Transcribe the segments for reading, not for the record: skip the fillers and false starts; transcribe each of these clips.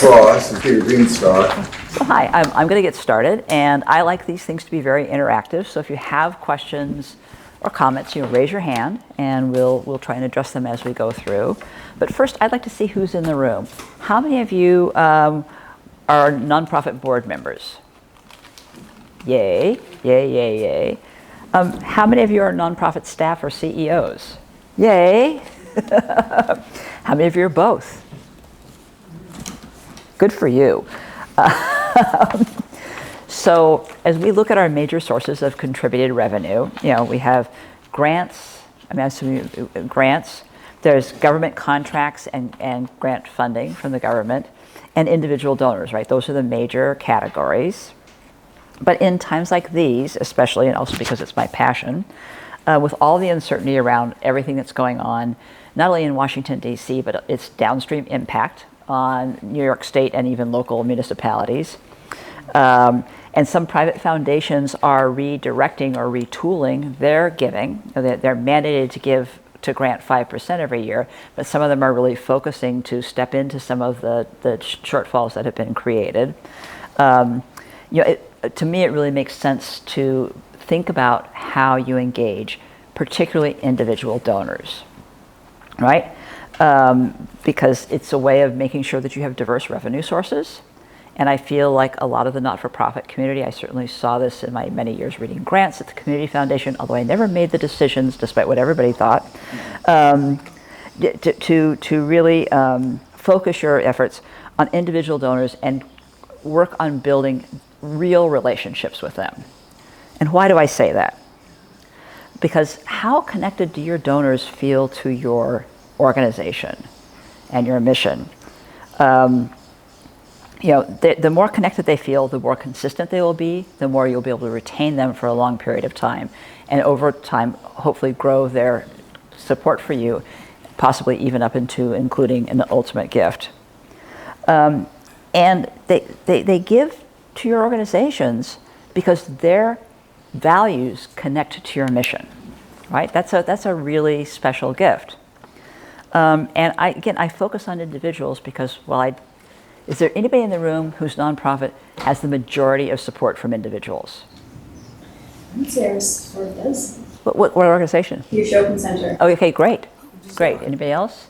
Cross and Peter Bienstock. So hi, I'm going to get started, and I like these things to be very interactive. So if you have questions or comments, raise your hand, and we'll try and address them as we go through. But first, I'd like to see who's in the room. How many of you are nonprofit board members? Yay, yay, yay, yay. How many of you are nonprofit staff or CEOs? Yay. How many of you are both? Good for you. So as we look at our major sources of contributed revenue, we have grants. Grants. There's government contracts and grant funding from the government, and individual donors, right? Those are the major categories. But in times like these, especially, and also because it's my passion, with all the uncertainty around everything that's going on, not only in Washington, D.C., but its downstream impact on New York State and even local municipalities. And some private foundations are redirecting or retooling their giving. They're mandated to grant 5% every year, but some of them are really focusing to step into some of the shortfalls that have been created. To me, it really makes sense to think about how you engage, particularly individual donors, right? Because it's a way of making sure that you have diverse revenue sources. And I feel like a lot of the not-for-profit community, I certainly saw this in my many years reading grants at the Community Foundation, although I never made the decisions despite what everybody thought, to really focus your efforts on individual donors and work on building real relationships with them. And why do I say that? Because how connected do your donors feel to your organization and your mission? The more connected they feel, the more consistent they will be, the more you'll be able to retain them for a long period of time, and over time, hopefully grow their support for you, possibly even up into including an ultimate gift. And they give to your organizations because their values connect to your mission, right? That's a really special gift. And I focus on individuals because is there anybody in the room whose nonprofit has the majority of support from individuals? Sarah's sort of does. What organization? Youth Open Center. Oh, okay, great. Great. Anybody else?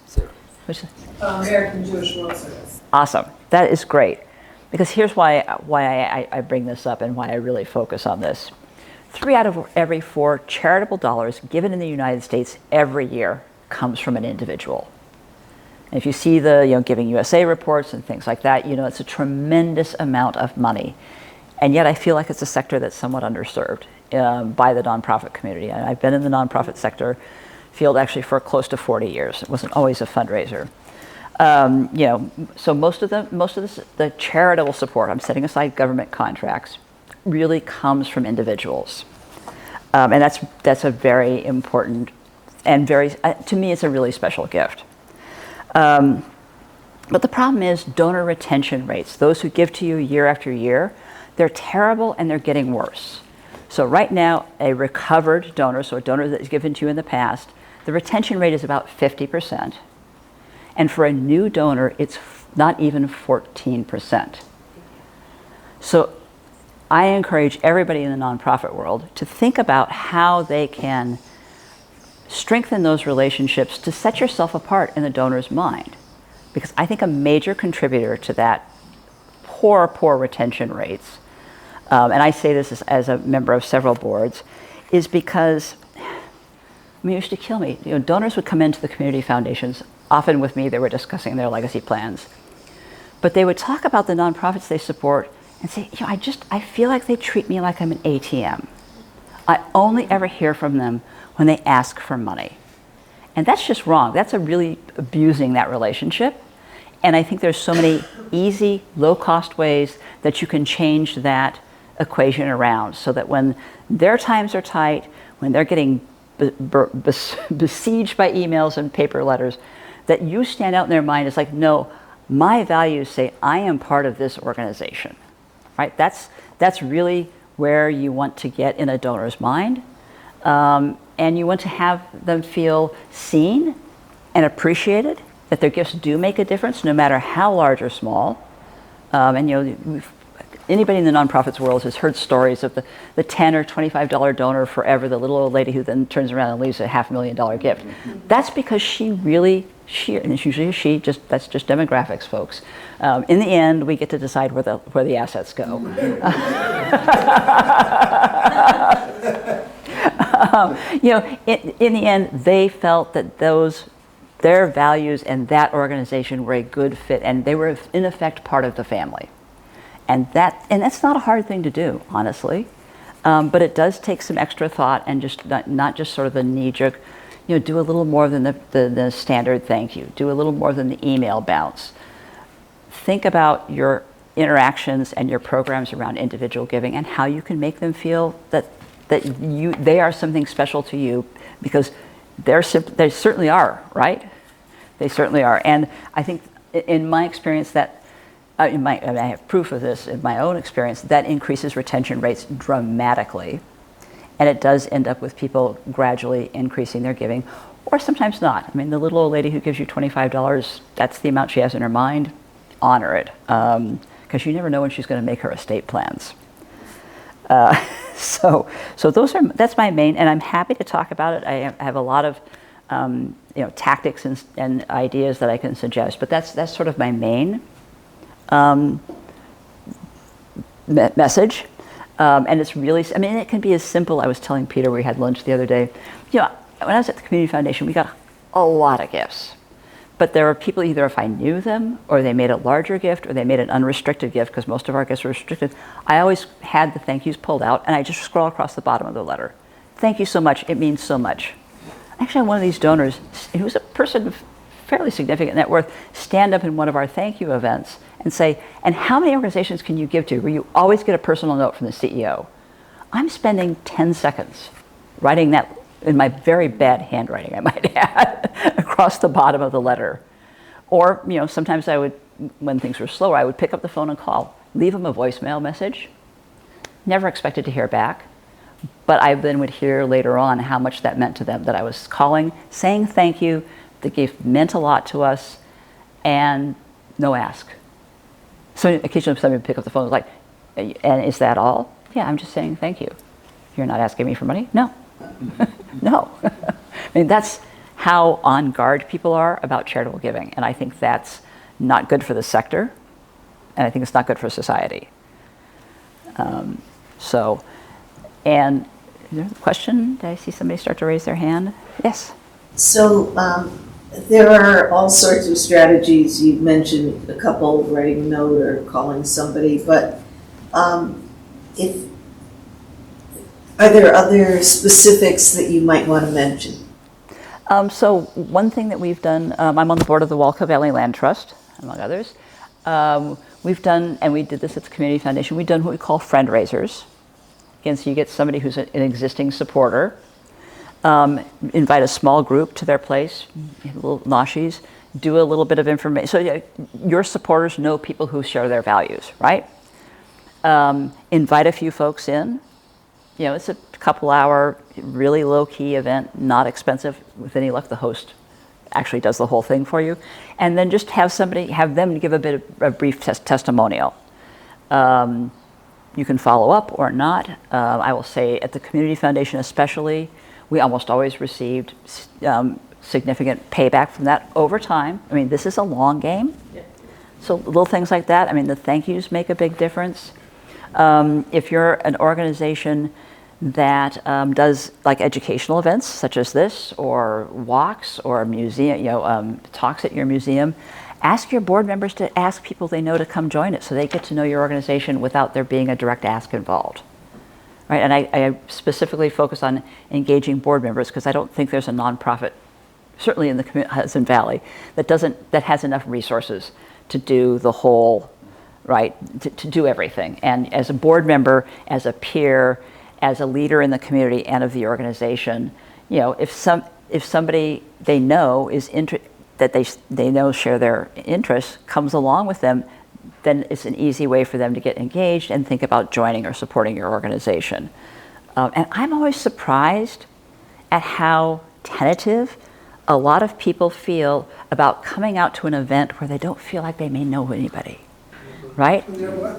American Jewish World Service. Awesome. That is great. Because here's why I bring this up and why I really focus on this. 3 out of every 4 charitable dollars given in the United States every year comes from an individual. And if you see the Giving USA reports and things like that, it's a tremendous amount of money. And yet I feel like it's a sector that's somewhat underserved by the nonprofit community. And I've been in the nonprofit sector field actually for close to 40 years. It wasn't always a fundraiser. So most of the charitable support, I'm setting aside government contracts, really comes from individuals. And that's a very important and to me, it's a really special gift. But the problem is donor retention rates. Those who give to you year after year, they're terrible and they're getting worse. So right now, a recovered donor, so a donor that is given to you in the past, the retention rate is about 50%. And for a new donor, it's not even 14%. So I encourage everybody in the nonprofit world to think about how they can strengthen those relationships to set yourself apart in the donor's mind. Because I think a major contributor to that poor retention rates, and I say this as a member of several boards, is because, it used to kill me. Donors would come into the community foundations. Often with me, they were discussing their legacy plans. But they would talk about the nonprofits they support and say, I feel like they treat me like I'm an ATM. I only ever hear from them when they ask for money. And that's just wrong. That's really abusing that relationship. And I think there's so many easy, low-cost ways that you can change that equation around so that when their times are tight, when they're getting besieged by emails and paper letters, that you stand out in their mind as like, no, my values say I am part of this organization, right? That's really where you want to get in a donor's mind. And you want to have them feel seen and appreciated, that their gifts do make a difference no matter how large or small. And anybody in the nonprofits world has heard stories of the $10 or $25 donor forever, the little old lady who then turns around and leaves a $500,000 gift. That's because and it's usually a she, that's just demographics, folks. In the end, we get to decide where the assets go. In the end, they felt that their values and that organization were a good fit, and they were in effect part of the family. And that's not a hard thing to do, honestly, but it does take some extra thought and just not just sort of the knee-jerk, do a little more than the standard thank you, do a little more than the email bounce. Think about your interactions and your programs around individual giving and how you can make them feel that they are something special to you, because they certainly are, right? They certainly are. And I think in my experience I have proof of this in my own experience, that increases retention rates dramatically. And it does end up with people gradually increasing their giving, or sometimes not. I mean, the little old lady who gives you $25, that's the amount she has in her mind, honor it. Because you never know when she's going to make her estate plans. So that's my main, and I'm happy to talk about it. I have a lot of tactics and ideas that I can suggest, but that's sort of my main message. And it's really, it can be as simple. I was telling Peter, we had lunch the other day, when I was at the Community Foundation, we got a lot of gifts. But there were people, either if I knew them, or they made a larger gift, or they made an unrestricted gift, because most of our gifts were restricted. I always had the thank yous pulled out, and I just scroll across the bottom of the letter. Thank you so much, it means so much. Actually, one of these donors, who's a person of fairly significant net worth, stand up in one of our thank you events and say, and how many organizations can you give to where you always get a personal note from the CEO? I'm spending 10 seconds writing that in my very bad handwriting, I might add, across the bottom of the letter. Or, sometimes I would, when things were slower, I would pick up the phone and call, leave them a voicemail message. Never expected to hear back, but I then would hear later on how much that meant to them, that I was calling, saying thank you, the gift meant a lot to us, and no ask. So occasionally somebody would pick up the phone and was like, and is that all? Yeah, I'm just saying thank you. You're not asking me for money? No. No. That's how on guard people are about charitable giving. And I think that's not good for the sector. And I think it's not good for society. And is there a question? Did I see somebody start to raise their hand? Yes. So there are all sorts of strategies. You mentioned a couple, writing a note or calling somebody, but are there other specifics that you might want to mention? So one thing that we've done, I'm on the board of the Walker Valley Land Trust, among others. We've done, and we did this at the Community Foundation, we've done what we call friend-raisers. Again, so you get somebody who's an existing supporter, invite a small group to their place, little noshies, do a little bit of information. So your supporters know people who share their values, right? Invite a few folks in. It's a couple-hour, really low-key event, not expensive. With any luck, the host actually does the whole thing for you. And then just have them give a brief testimonial. You can follow up or not. I will say at the Community Foundation especially, we almost always received significant payback from that over time. This is a long game. Yeah. So little things like that. The thank yous make a big difference. If you're an organization that does like educational events such as this, or walks, or museum, talks at your museum, ask your board members to ask people they know to come join it, so they get to know your organization without there being a direct ask involved. Right? And I specifically focus on engaging board members, because I don't think there's a nonprofit, certainly in the Hudson Valley, that has enough resources to do the whole, right, to do everything. And as a board member, as a peer, as a leader in the community and of the organization, if somebody they know is that they know share their interests comes along with them, then it's an easy way for them to get engaged and think about joining or supporting your organization. And I'm always surprised at how tentative a lot of people feel about coming out to an event where they don't feel like they may know anybody. right? Where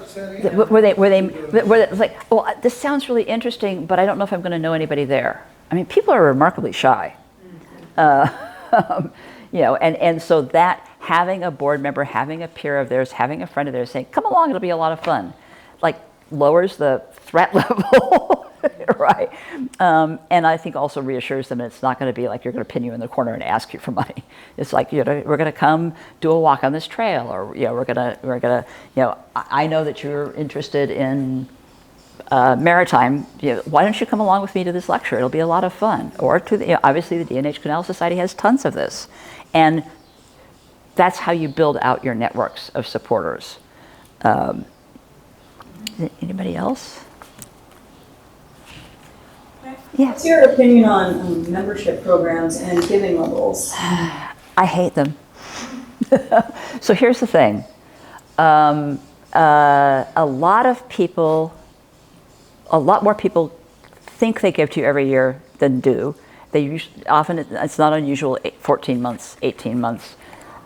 it's like, well, this sounds really interesting, but I don't know if I'm going to know anybody there. I mean, people are remarkably shy. You know, and so that having a board member, having a peer of theirs, having a friend of theirs saying, come along, it'll be a lot of fun, like lowers the threat level, right? And I think also reassures them that it's not going to be like you're going to pin you in the corner and ask you for money. It's like, you know, we're going to come do a walk on this trail, or, you know, we're going to, you know, I know that you're interested in maritime, you know, why don't you come along with me to this lecture? It'll be a lot of fun. Or to the, you know, obviously the D&H Canal Society has tons of this. And that's how you build out your networks of supporters. Anybody else? Yeah. What's your opinion on membership programs and giving levels? I hate them. So here's the thing. A lot more people think they give to you every year than do. They often, it's not unusual, 14 months, 18 months.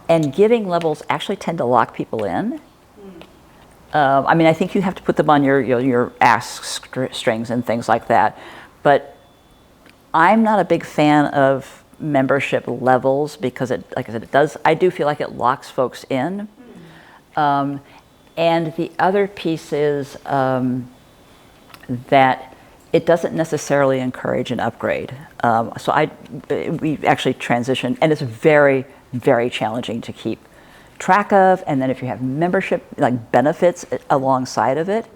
And giving levels actually tend to lock people in. I mean, I think you have to put them on your ask strings and things like that. But I'm not a big fan of membership levels because it, like I said, I do feel like it locks folks in. And the other piece is that it doesn't necessarily encourage an upgrade. So we actually transitioned, and it's very, very challenging to keep track of. And then if you have membership, like benefits alongside of it,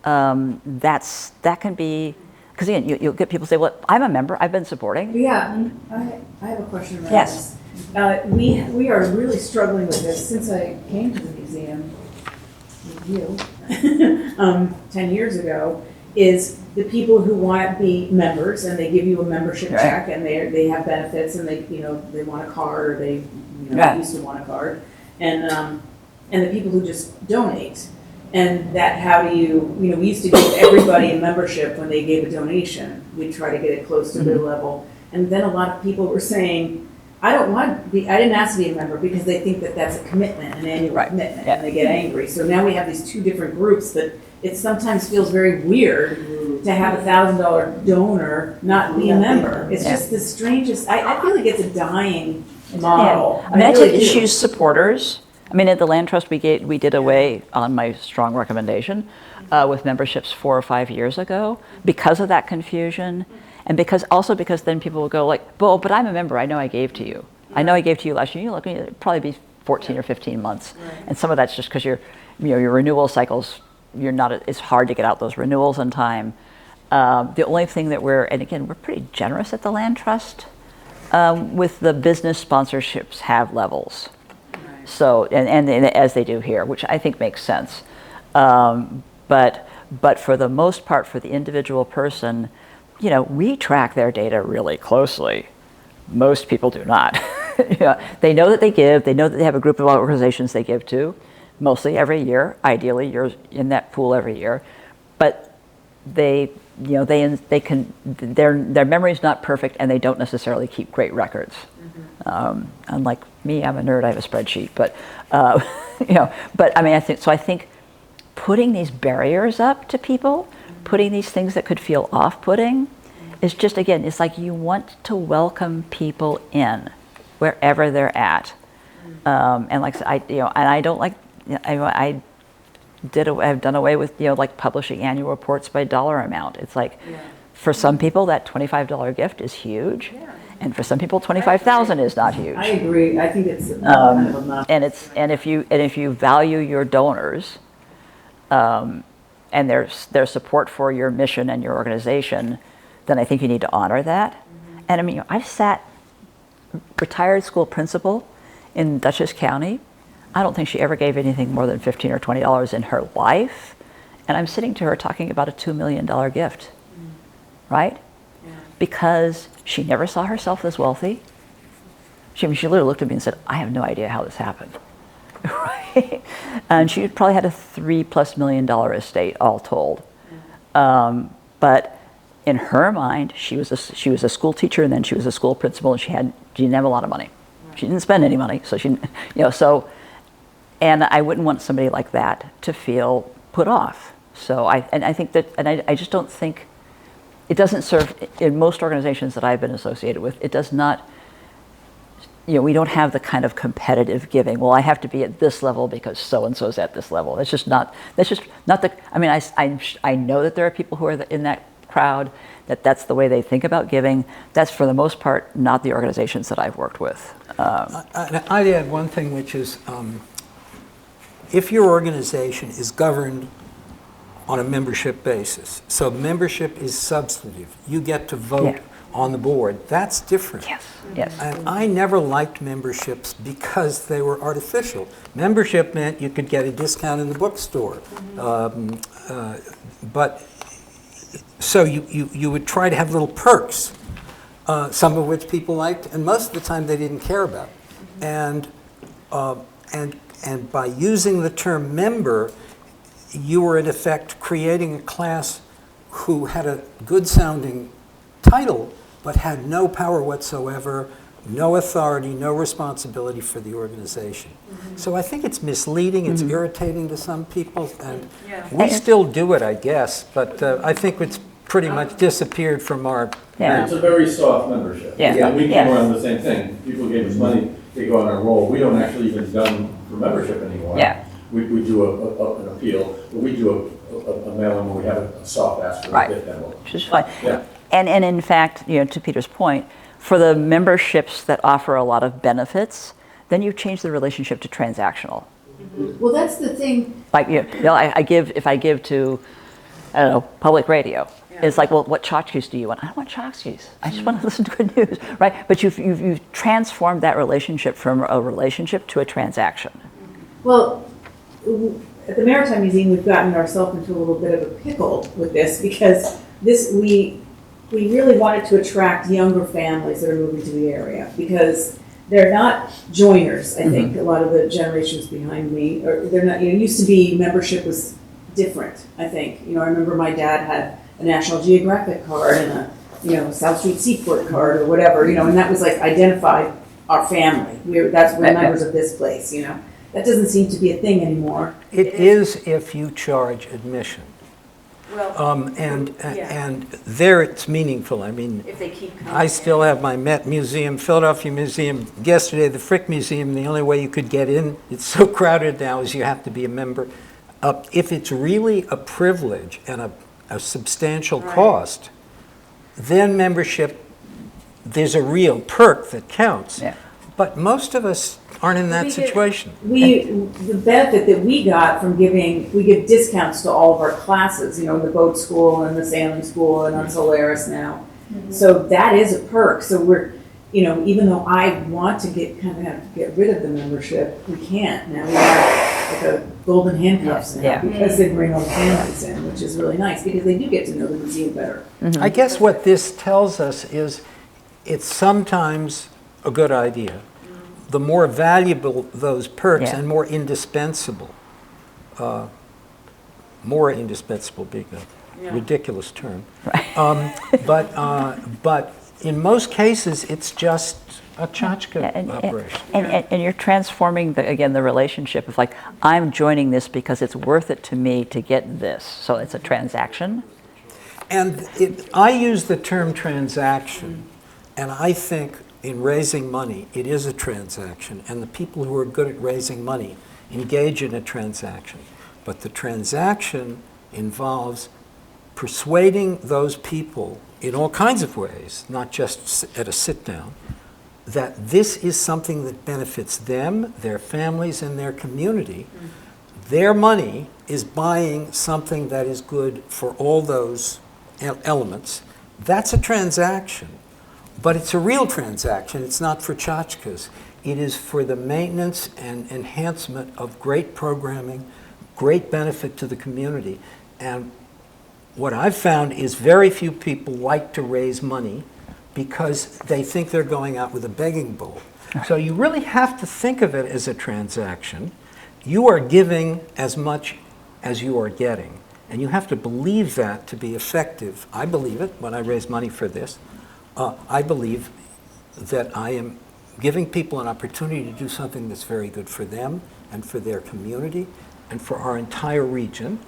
that can be, because again, you'll get people say, well, I'm a member, I've been supporting. Yeah, I have a question about Yes. this. We are really struggling with this since I came to the museum with you 10 years ago, is the people who want to be members and they give you a membership check and they have benefits and they want a card, or they used to want a card, and the people who just donate. And that, how do you we used to give everybody a membership when they gave a donation. We'd try to get it close to their level. And then a lot of people were saying, I didn't ask to be a member, because they think that that's a commitment, an annual commitment, and they get angry. So now we have these two different groups that it sometimes feels very weird to have a $1,000 donor not be a member. It's just the strangest, I feel like it's a dying model. I mean, I take issues supporters. I mean, at the Land Trust, we did away, on my strong recommendation, with memberships 4 or 5 years ago because of that confusion, and because then people will go like, well, but I'm a member. I know I gave to you. I know I gave to you last year. You look, it'd probably be 14 or 15 months, and some of that's just because your renewal cycles. It's hard to get out those renewals in time. The only thing that we're pretty generous at the Land Trust with the business sponsorships have levels. So, and as they do here, which I think makes sense. But for the most part, for the individual person, we track their data really closely. Most people do not. They know that they give. They know that they have a group of organizations they give to, mostly every year. Ideally, you're in that pool every year. But their memory's not perfect, and they don't necessarily keep great records. Unlike me, I'm a nerd. I have a spreadsheet, but But I mean, I think putting these barriers up to people, putting these things that could feel off-putting, is just, again, it's like you want to welcome people in wherever they're at. And like I don't like, I've done away with like publishing annual reports by dollar amount. It's like, for some people that $25 gift is huge. And for some people, $25,000 is not huge. I agree. I think it's kind of enough. And if you value your donors and their support for your mission and your organization, then I think you need to honor that. And I mean, I've sat retired school principal in Dutchess County. I don't think she ever gave anything more than $15 or $20 in her life, and I'm sitting to her talking about a $2 million gift, right? Because she never saw herself as wealthy. She literally looked at me and said, I have no idea how this happened. Right? And she probably had a $3+ million estate all told. But in her mind, she was a school teacher, and then she was a school principal, and she didn't have a lot of money. She didn't spend any money, so And I wouldn't want somebody like that to feel put off. So I think that, and I just don't think, it doesn't serve, in most organizations that I've been associated with, it does not, we don't have the kind of competitive giving. Well, I have to be at this level because so-and-so's at this level. That's just not the, I mean, I know that there are people who are in that crowd, that's the way they think about giving. That's, for the most part, not the organizations that I've worked with. I'd add one thing, which is, if your organization is governed on a membership basis, so membership is substantive, you get to vote on the board, that's different. Yes. And I never liked memberships because they were artificial. Membership meant you could get a discount in the bookstore. But so you would try to have little perks, some of which people liked, and most of the time they didn't care about. And by using the term member, you were in effect creating a class who had a good sounding title, but had no power whatsoever, no authority, no responsibility for the organization. So I think it's misleading, it's irritating to some people, and we still do it, I guess, but I think it's pretty much disappeared from our map. It's a very soft membership. And we came around the same thing. People gave us money, they go on our roll. We don't actually even done for membership anymore. We do an appeal, but we do a mail-in where we have a soft ask for a gift envelope. Which is fine. And in fact, to Peter's point, for the memberships that offer a lot of benefits, then you change the relationship to transactional. Well, that's the thing. Like, if I give to, I don't know, public radio, it's like, well, what tchotchkes do you want? I don't want tchotchkes. I just want to listen to good news, right? But you've transformed that relationship from a relationship to a transaction. Well, at the Maritime Museum, we've gotten ourselves into a little bit of a pickle with this, because we really wanted to attract younger families that are moving to the area, because they're not joiners. I think a lot of the generations behind me, or they're not. It used to be membership was different. I think I remember my dad had a National Geographic card and a South Street Seaport card or whatever, and that was like identified our family. We're members of this place. That doesn't seem to be a thing anymore. It is if you charge admission. Well, and there it's meaningful. I mean, if they keep coming, I still have my Met Museum, Philadelphia Museum, yesterday the Frick Museum. The only way you could get in, it's so crowded now, is you have to be a member. If it's really a privilege and a substantial cost, then membership, there's a real perk that counts. But most of us aren't in that situation. The benefit that we got from giving, we give discounts to all of our classes, in the boat school and the sailing school and on Solaris now. So that is a perk. So we're, even though I want to get rid of the membership, we can't now. We have like a golden handcuffs now because they bring all the families in, which is really nice because they do get to know the museum better. I guess what this tells us is it's sometimes a good idea. The more valuable those perks and more indispensable being a ridiculous term. But in most cases, it's just a tchotchke operation. And you're transforming, the relationship of like, I'm joining this because it's worth it to me to get this. So it's a transaction. And I use the term transaction, and I think in raising money, it is a transaction, and the people who are good at raising money engage in a transaction. But the transaction involves persuading those people in all kinds of ways, not just at a sit-down, that this is something that benefits them, their families, and their community. Their money is buying something that is good for all those elements. That's a transaction. But it's a real transaction. It's not for tchotchkes. It is for the maintenance and enhancement of great programming, great benefit to the community. And what I've found is very few people like to raise money because they think they're going out with a begging bowl. So you really have to think of it as a transaction. You are giving as much as you are getting. And you have to believe that to be effective. I believe it when I raise money for this. I believe that I am giving people an opportunity to do something that's very good for them and for their community and for our entire region.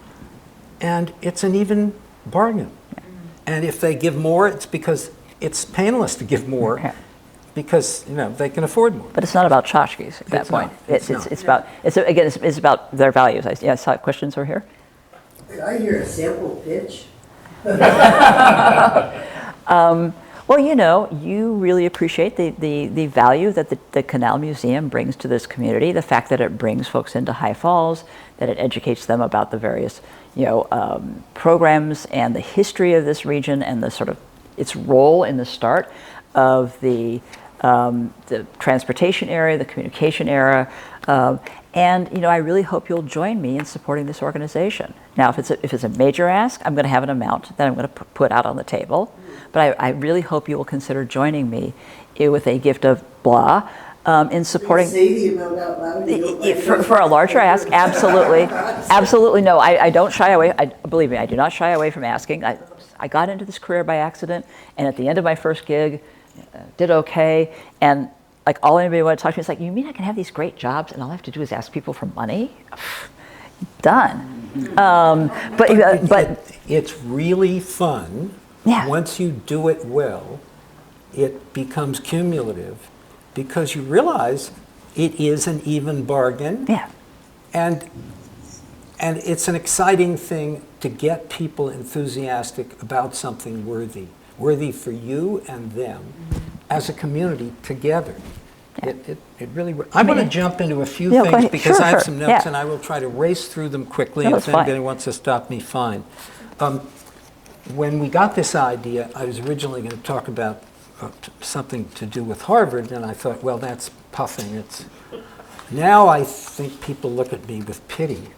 And it's an even bargain. And if they give more, it's because it's painless to give more. Okay. Because they can afford more. But it's not about tchotchkes at that It's point. not. It's about their values. I saw questions over here. Could I hear a sample pitch? Well, you really appreciate the value that the Canal Museum brings to this community, the fact that it brings folks into High Falls, that it educates them about the various, programs and the history of this region and the sort of its role in the start of the transportation area, the communication era. And I really hope you'll join me in supporting this organization. Now, if it's a major ask, I'm going to have an amount that I'm going to put out on the table. But I really hope you will consider joining me with a gift of blah in supporting. Say the amount out loud. For a larger ask, absolutely, absolutely no. I don't shy away. Believe me, I do not shy away from asking. I got into this career by accident, and at the end of my first gig, did okay, and like all anybody wanted to talk to me is like, you mean I can have these great jobs and all I have to do is ask people for money? Done. But it's really fun. Yeah. Once you do it well, it becomes cumulative because you realize it is an even bargain. Yeah. And it's an exciting thing to get people enthusiastic about something worthy for you and them as a community together. Yeah. It really. I'm going to jump into a few go things ahead. because Sure, I have sure. some notes Yeah. and I will try to race through them quickly. No, And that's if fine. anybody wants to stop me, fine. When we got this idea, I was originally going to talk about something to do with Harvard, and I thought, well, that's puffing. Now I think people look at me with pity.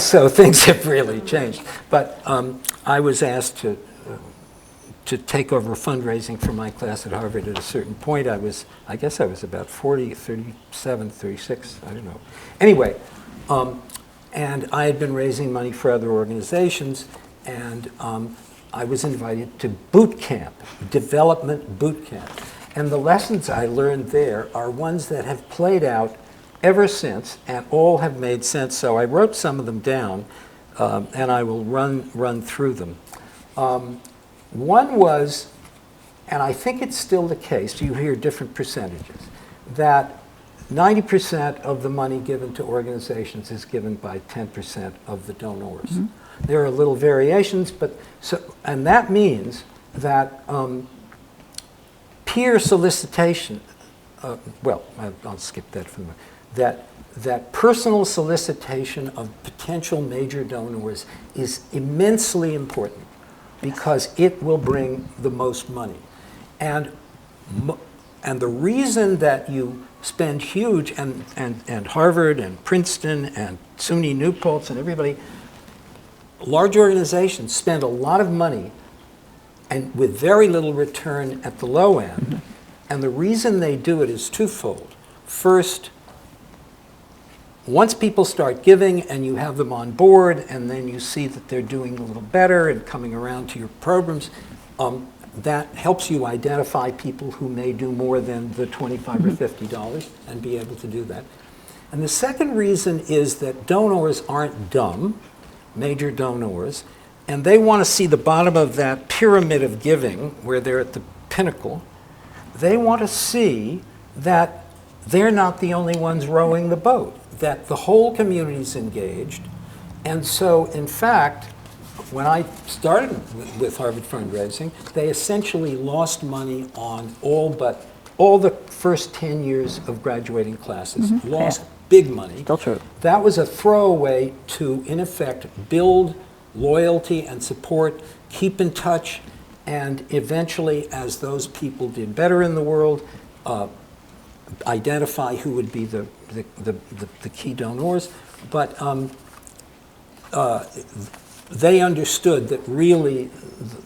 So things have really changed. But I was asked to take over fundraising for my class at Harvard at a certain point. I guess I was about 40, 37, 36, I don't know. Anyway, and I had been raising money for other organizations, and I was invited to boot camp, development boot camp. And the lessons I learned there are ones that have played out ever since, and all have made sense. So I wrote some of them down, and I will run through them. One was, and I think it's still the case, you hear different percentages, that 90% of the money given to organizations is given by 10% of the donors. Mm-hmm. There are little variations, and that means that peer solicitation, I'll skip that for a minute, that personal solicitation of potential major donors is immensely important because it will bring the most money. And the reason that you spend huge, and Harvard and Princeton and SUNY New Paltz and everybody, large organizations spend a lot of money and with very little return at the low end. Mm-hmm. And the reason they do it is twofold. First, once people start giving and you have them on board and then you see that they're doing a little better and coming around to your programs, that helps you identify people who may do more than the $25 or $50 and be able to do that. And the second reason is that donors aren't dumb, major donors, and they want to see the bottom of that pyramid of giving where they're at the pinnacle. They want to see that they're not the only ones rowing the boat, that the whole community is engaged. And so, in fact, when I started with Harvard Fundraising, they essentially lost money on all the first 10 years of graduating classes, lost big money. Still true. That was a throwaway to, in effect, build loyalty and support, keep in touch, and eventually, as those people did better in the world, identify who would be the key donors. But they understood that really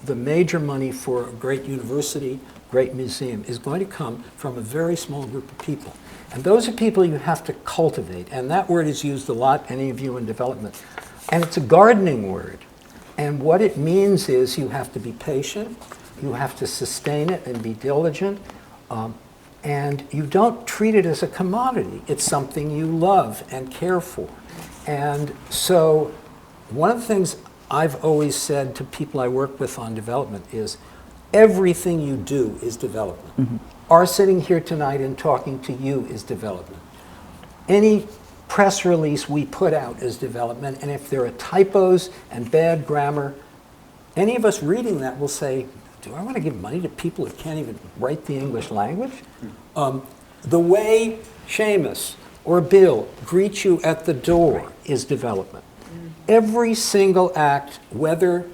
the major money for a great university, great museum, is going to come from a very small group of people. And those are people you have to cultivate. And that word is used a lot, any of you in development. And it's a gardening word. And what it means is you have to be patient, you have to sustain it and be diligent. And you don't treat it as a commodity. It's something you love and care for. And so one of the things I've always said to people I work with on development is everything you do is development. Mm-hmm. Our sitting here tonight and talking to you is development. Any press release we put out is development, and if there are typos and bad grammar, any of us reading that will say, do I want to give money to people who can't even write the English language? The way Seamus or Bill greet you at the door is development. Every single act, whether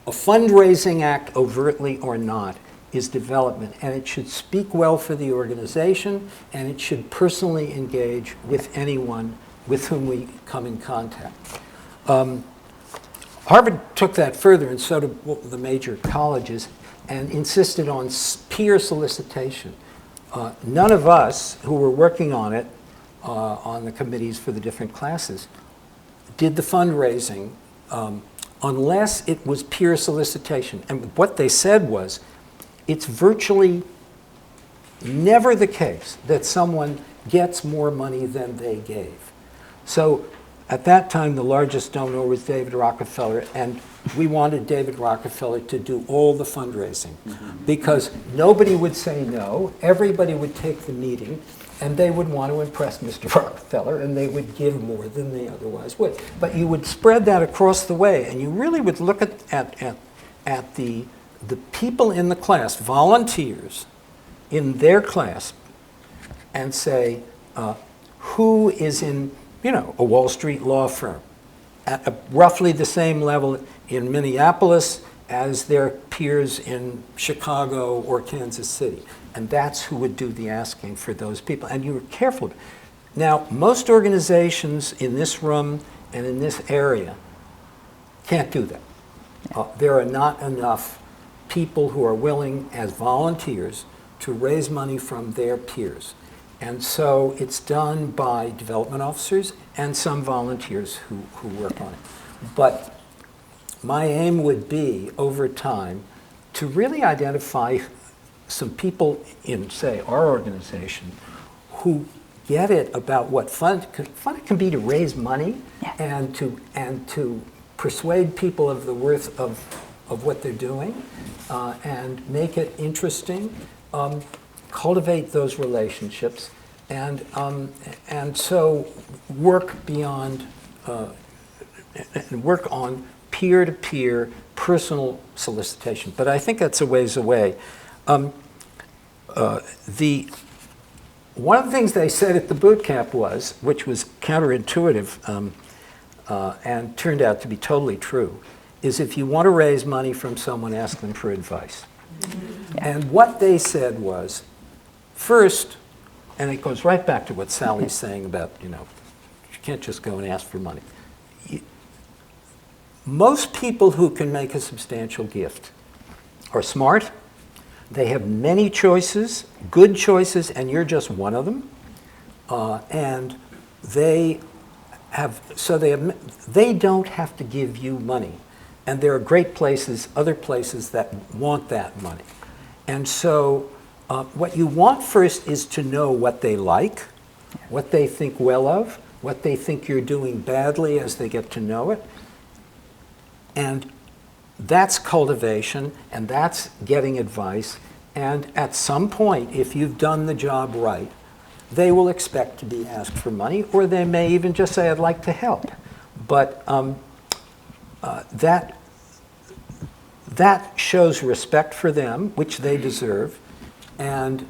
a fundraising act overtly or not, is development, and it should speak well for the organization, and it should personally engage with anyone with whom we come in contact. Harvard took that further, and so did the major colleges, and insisted on peer solicitation. None of us who were working on it, on the committees for the different classes, did the fundraising unless it was peer solicitation. And what they said was, it's virtually never the case that someone gets more money than they gave. So at that time, the largest donor was David Rockefeller, and we wanted David Rockefeller to do all the fundraising because nobody would say no, everybody would take the meeting, and they would want to impress Mr. Rockefeller, and they would give more than they otherwise would. But you would spread that across the way, and you really would look at the people in the class, volunteers in their class, and say, who is in, a Wall Street law firm at roughly the same level in Minneapolis as their peers in Chicago or Kansas City. And that's who would do the asking for those people. And you were careful. Now, most organizations in this room and in this area can't do that. There are not enough people who are willing as volunteers to raise money from their peers. And so it's done by development officers and some volunteers who work on it. But my aim would be, over time, to really identify some people in, say, our organization who get it about what fun it can be to raise money and to persuade people of the worth of what they're doing and make it interesting. Cultivate those relationships, and so work beyond, work on peer-to-peer personal solicitation. But I think that's a ways away. One of the things they said at the boot camp was, which was counterintuitive and turned out to be totally true, is if you want to raise money from someone, ask them for advice. And what they said was, first, and it goes right back to what Sally's saying about, you can't just go and ask for money. Most people who can make a substantial gift are smart. They have many choices, good choices, and you're just one of them. And they don't have to give you money. And there are great places, other places that want that money. And so what you want first is to know what they like, what they think well of, what they think you're doing badly as they get to know it. And that's cultivation, and that's getting advice. And at some point, if you've done the job right, they will expect to be asked for money, or they may even just say, I'd like to help. But that shows respect for them, which they deserve, and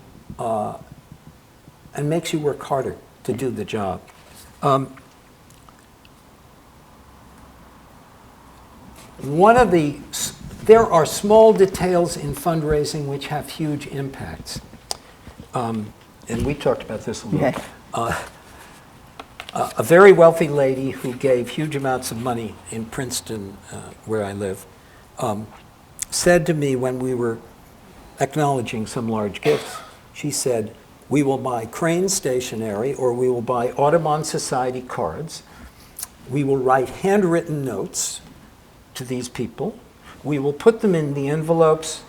makes you work harder to do the job. There are small details in fundraising which have huge impacts. And we talked about this a little. Okay. A very wealthy lady who gave huge amounts of money in Princeton, where I live, said to me when we were acknowledging some large gifts, she said, we will buy Crane stationery, or we will buy Audubon Society cards. We will write handwritten notes to these people. We will put them in the envelopes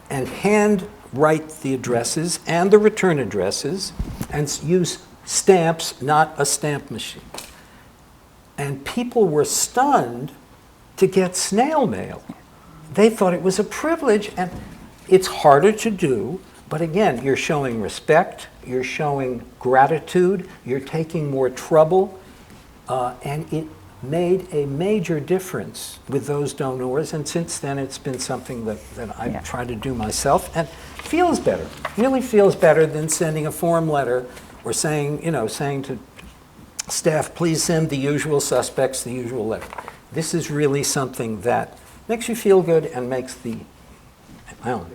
and hand write the addresses and the return addresses and use stamps, not a stamp machine. And people were stunned to get snail mail. They thought it was a privilege, and it's harder to do, but again, you're showing respect, you're showing gratitude, you're taking more trouble, and it made a major difference with those donors, and since then it's been something that I've tried to do myself, and feels better, really feels better than sending a form letter or saying to staff, please send the usual suspects the usual letter. This is really something that makes you feel good and makes the, well.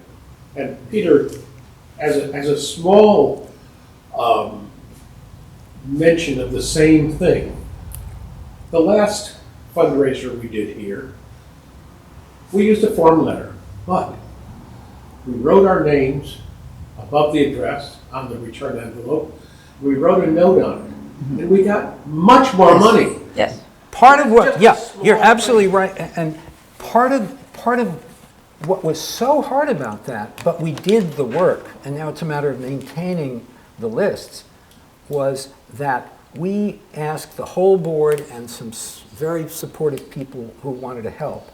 And Peter, as a small mention of the same thing, the last fundraiser we did here, we used a form letter, but we wrote our names above the address on the return envelope. We wrote a note on it, and we got much more money. Yes. Part of what, yeah, you're absolutely right, and part of what was so hard about that, but we did the work, and now it's a matter of maintaining the lists, was that we asked the whole board and some very supportive people who wanted to help,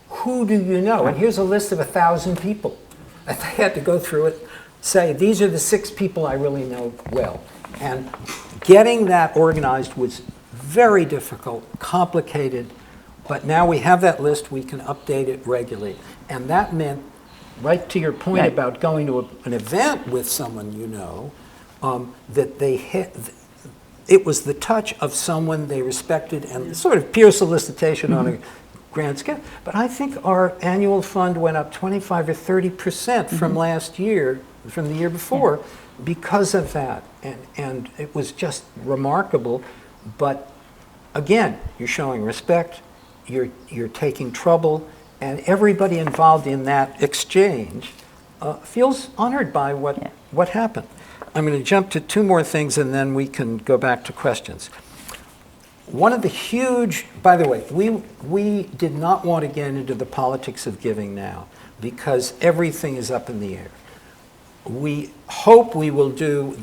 who do you know? And here's a list of 1,000 people. And they had to go through it, say, these are the 6 people I really know well. And getting that organized was very difficult, complicated, but now we have that list, we can update it regularly. And that meant, right to your point about going to an event with someone you know, that they hit, it was the touch of someone they respected and sort of peer solicitation on a grand scale. But I think our annual fund went up 25 or 30% from last year, from the year before, because of that. And it was just remarkable. But again, you're showing respect, you're taking trouble, and everybody involved in that exchange feels honored by what happened. I'm going to jump to 2 more things and then we can go back to questions. One of the huge, by the way, we did not want to get into the politics of giving now because everything is up in the air. We hope we will do,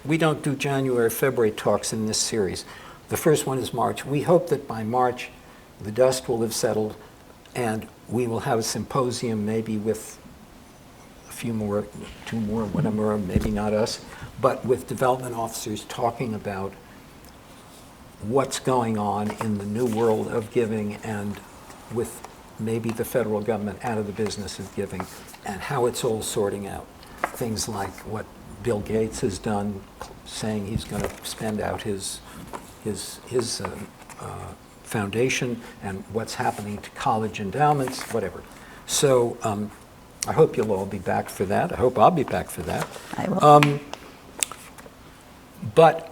we don't do January, February talks in this series. The first one is March. We hope that by March the dust will have settled and we will have a symposium maybe with a few more, 2 more, whatever, maybe not us, but with development officers talking about what's going on in the new world of giving and with maybe the federal government out of the business of giving and how it's all sorting out. Things like what Bill Gates has done, saying he's going to spend out his foundation and what's happening to college endowments, whatever. So I hope you'll all be back for that. I hope I'll be back for that. I will. But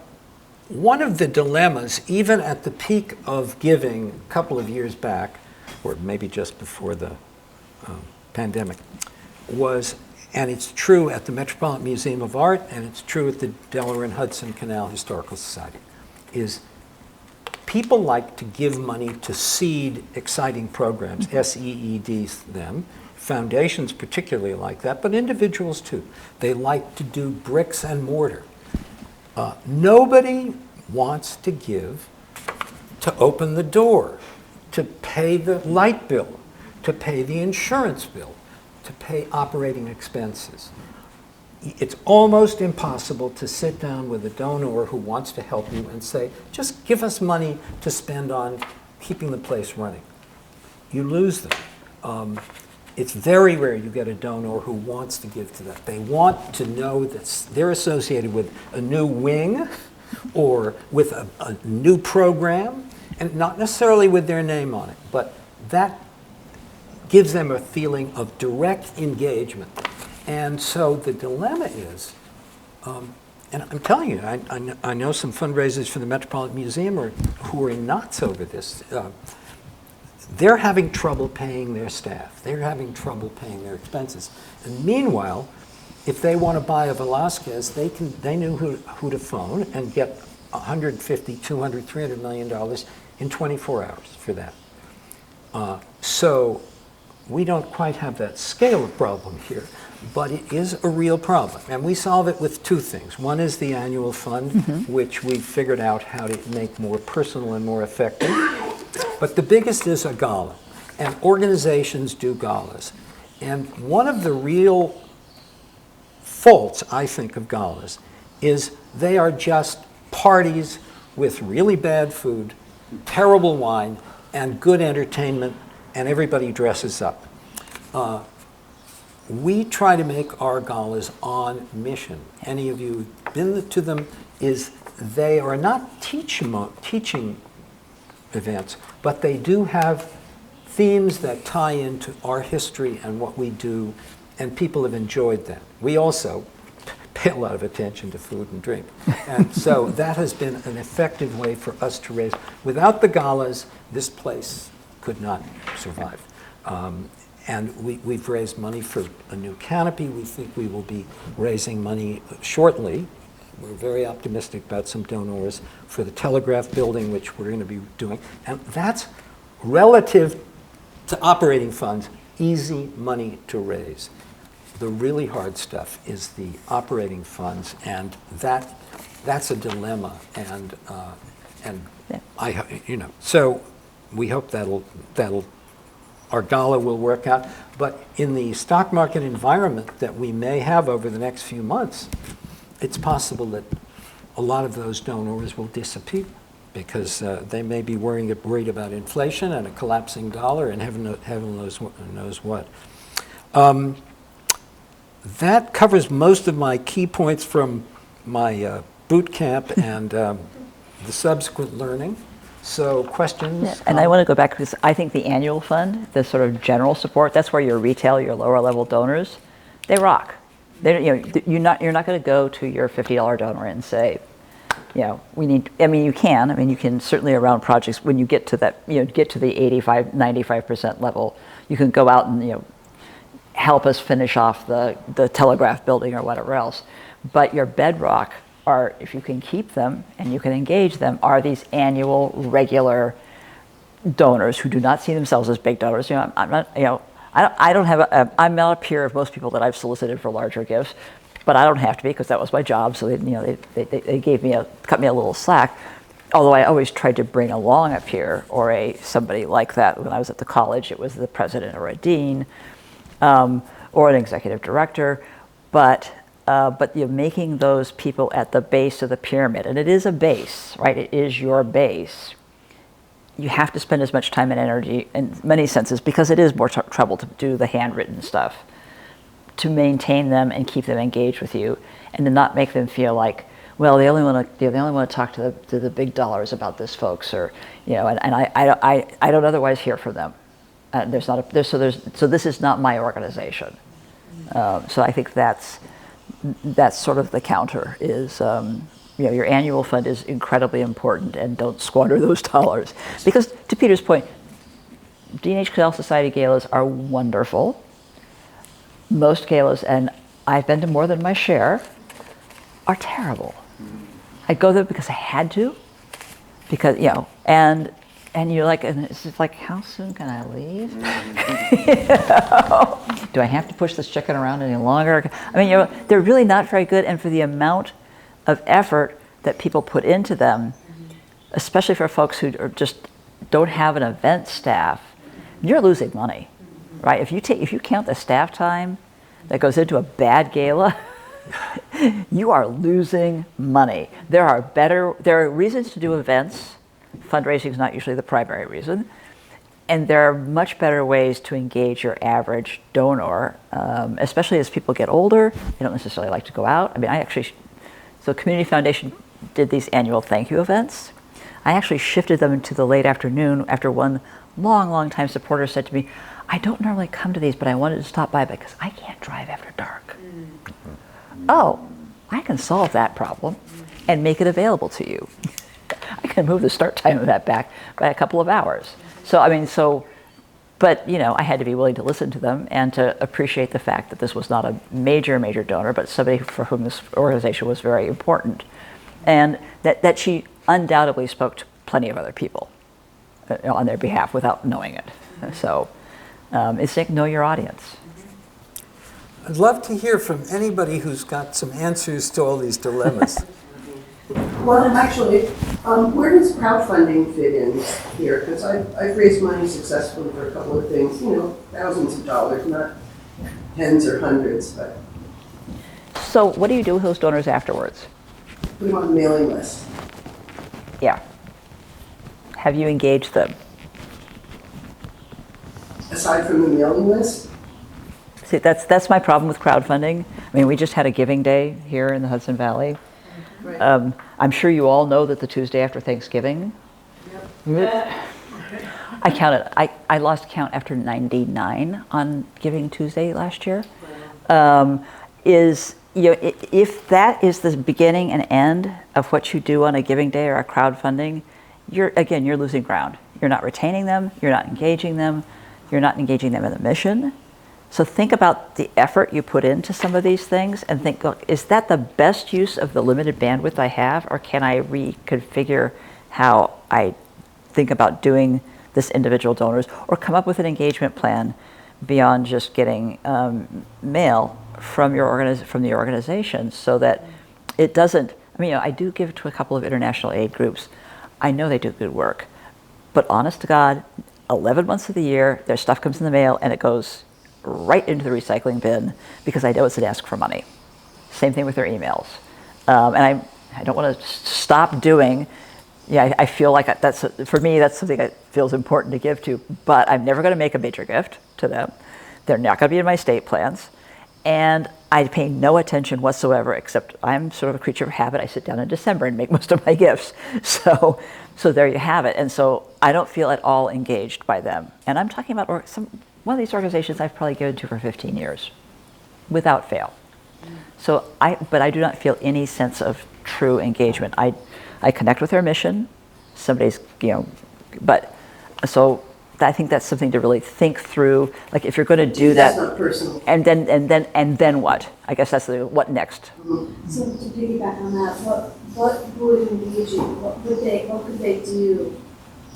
one of the dilemmas, even at the peak of giving a couple of years back, or maybe just before the pandemic, was, and it's true at the Metropolitan Museum of Art, and it's true at the Delaware and Hudson Canal Historical Society, is people like to give money to seed exciting programs, S-E-E-D them. Foundations particularly like that, but individuals too. They like to do bricks and mortar. Nobody wants to give to open the door, to pay the light bill, to pay the insurance bill, to pay operating expenses. It's almost impossible to sit down with a donor who wants to help you and say, just give us money to spend on keeping the place running. You lose them. It's very rare you get a donor who wants to give to that. They want to know that they're associated with a new wing or with a new program, and not necessarily with their name on it, but that gives them a feeling of direct engagement. And so the dilemma is, and I'm telling you, I know some fundraisers for the Metropolitan Museum who are in knots over this. They're having trouble paying their staff. They're having trouble paying their expenses. And meanwhile, if they want to buy a Velázquez, they knew who to phone and get $150, $200, $300 million in 24 hours for that. So we don't quite have that scale of problem here, but it is a real problem. And we solve it with two things. One is the annual fund, which we've figured out how to make more personal and more effective. But the biggest is a gala. And organizations do galas. And one of the real faults, I think, of galas is they are just parties with really bad food, terrible wine, and good entertainment, and everybody dresses up. We try to make our galas on mission. Any of you who've been to them, is they are not teaching events, but they do have themes that tie into our history and what we do, and people have enjoyed that. We also pay a lot of attention to food and drink. And so that has been an effective way for us to raise. Without the galas, this place could not survive. And we've raised money for a new canopy. We think we will be raising money shortly. We're very optimistic about some donors for the Telegraph building, which we're going to be doing. And that's relative to operating funds, easy money to raise. The really hard stuff is the operating funds, and that's a dilemma. And Yeah. So we hope that'll our gala will work out. But in the stock market environment that we may have over the next few months, it's possible that a lot of those donors will disappear because they may be worried about inflation and a collapsing dollar and heaven knows what. That covers most of my key points from my boot camp and the subsequent learning. So questions? Yeah, and I want to go back because I think the annual fund, the sort of general support, that's where your retail, your lower level donors, they rock. You're not going to go to your $50 donor and say, we need. You can certainly around projects when you get to that, get to the 85-95% level, you can go out and help us finish off the Telegraph building or whatever else. But your bedrock are, if you can keep them and you can engage them, are these annual, regular donors who do not see themselves as big donors. I'm not, I'm not a peer of most people that I've solicited for larger gifts, but I don't have to be because that was my job. So they cut me a little slack. Although I always tried to bring along a peer or somebody like that. When I was at the college, it was the president or a dean, or an executive director, but you're making those people at the base of the pyramid, and it is a base, right? It is your base. You have to spend as much time and energy in many senses because it is more trouble to do the handwritten stuff, to maintain them and keep them engaged with you, and to not make them feel like, well, they only want to talk to the big dollars about this, folks, or and I don't otherwise hear from them. So this is not my organization. So I think that's sort of the counter is, your annual fund is incredibly important, and don't squander those dollars. Because to Peter's point, D&H Canal Society galas are wonderful. Most galas, and I've been to more than my share, are terrible. I go there because I had to, because, and you're like, and it's just like, how soon can I leave? Do I have to push this chicken around any longer? They're really not very good, and for the amount of effort that people put into them, especially for folks who just don't have an event staff, you're losing money, right? If you count the staff time that goes into a bad gala, you are losing money. There are reasons to do events. Fundraising is not usually the primary reason. And there are much better ways to engage your average donor, especially as people get older. They don't necessarily like to go out. So Community Foundation did these annual thank you events. I actually shifted them into the late afternoon after one long time supporter said to me, I don't normally come to these, but I wanted to stop by because I can't drive after dark. Oh, I can solve that problem and make it available to you. I can move the start time of that back by a couple of hours. But I had to be willing to listen to them and to appreciate the fact that this was not a major donor, but somebody for whom this organization was very important. And that she undoubtedly spoke to plenty of other people on their behalf without knowing it. So is to know your audience. I'd love to hear from anybody who's got some answers to all these dilemmas. Well, and actually, where does crowdfunding fit in here? Because I've raised money successfully for a couple of things, thousands of dollars, not tens or hundreds, but So what do you do with those donors afterwards? put them on the mailing list. Yeah. Have you engaged them? Aside from the mailing list, See, that's my problem with crowdfunding. I mean, we just had a giving day here in the Hudson Valley. I'm sure you all know that the Tuesday after Thanksgiving. I counted. I lost count after 99 on Giving Tuesday last year. If that is the beginning and end of what you do on a giving day or a crowdfunding, you're losing ground. You're not retaining them. You're not engaging them. You're not engaging them in the mission. So think about the effort you put into some of these things and think, look, is that the best use of the limited bandwidth I have, or can I reconfigure how I think about doing this individual donors, or come up with an engagement plan beyond just getting mail from the organization, so that it doesn't. I mean, I do give to a couple of international aid groups. I know they do good work, but honest to God, 11 months of the year, their stuff comes in the mail and it goes right into the recycling bin because I know it's an ask for money. Same thing with their emails. And I don't want to stop doing. Yeah, I feel like for me, that's something that feels important to give to, but I'm never going to make a major gift to them. They're not going to be in my estate plans. And I pay no attention whatsoever, except I'm sort of a creature of habit. I sit down in December and make most of my gifts. So there you have it. And so I don't feel at all engaged by them. And I'm talking about one of these organizations I've probably given to for 15 years, without fail. But I do not feel any sense of true engagement. I connect with their mission. But so I think that's something to really think through. Like if you're going to do that, that's not personal. and then what? I guess that's what next. So to piggyback on that, what would engage you? What could they do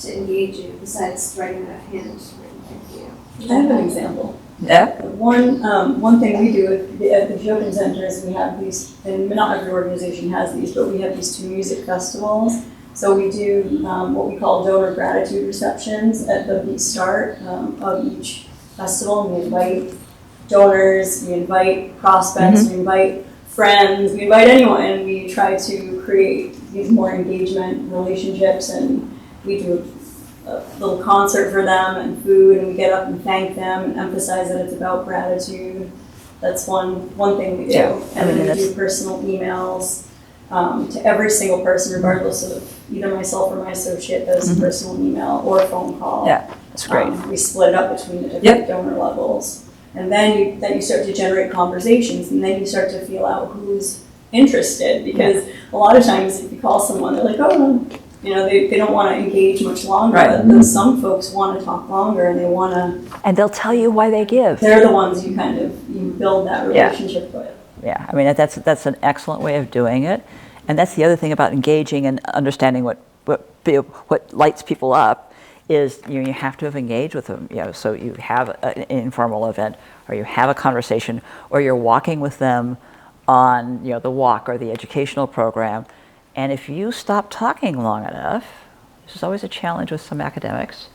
to engage you besides writing a handwritten thank you? I have an example. Yeah. One thing we do at the Jokin Center is we have these, and not every organization has these, but we have these 2 music festivals. So we do what we call donor gratitude receptions at the start of each festival. And we invite donors, we invite prospects, we invite friends, we invite anyone, and we try to create these more engagement relationships, and we do a little concert for them and food, and we get up and thank them and emphasize that it's about gratitude. That's one thing we do. Yeah. And then we do personal emails to every single person, regardless of either myself or my associate does a personal email or a phone call. Yeah, that's great. We split it up between the different donor levels. And then you start to generate conversations, and then you start to feel out who's interested, because a lot of times if you call someone, they're like, oh, they don't want to engage much longer. Right. But some folks want to talk longer, and they want to. And they'll tell you why they give. They're the ones you build that relationship with. Yeah, I mean, that's an excellent way of doing it. And that's the other thing about engaging and understanding what lights people up is you have to have engaged with them. So you have an informal event, or you have a conversation, or you're walking with them on the walk or the educational program. And if you stop talking long enough, this is always a challenge with some academics,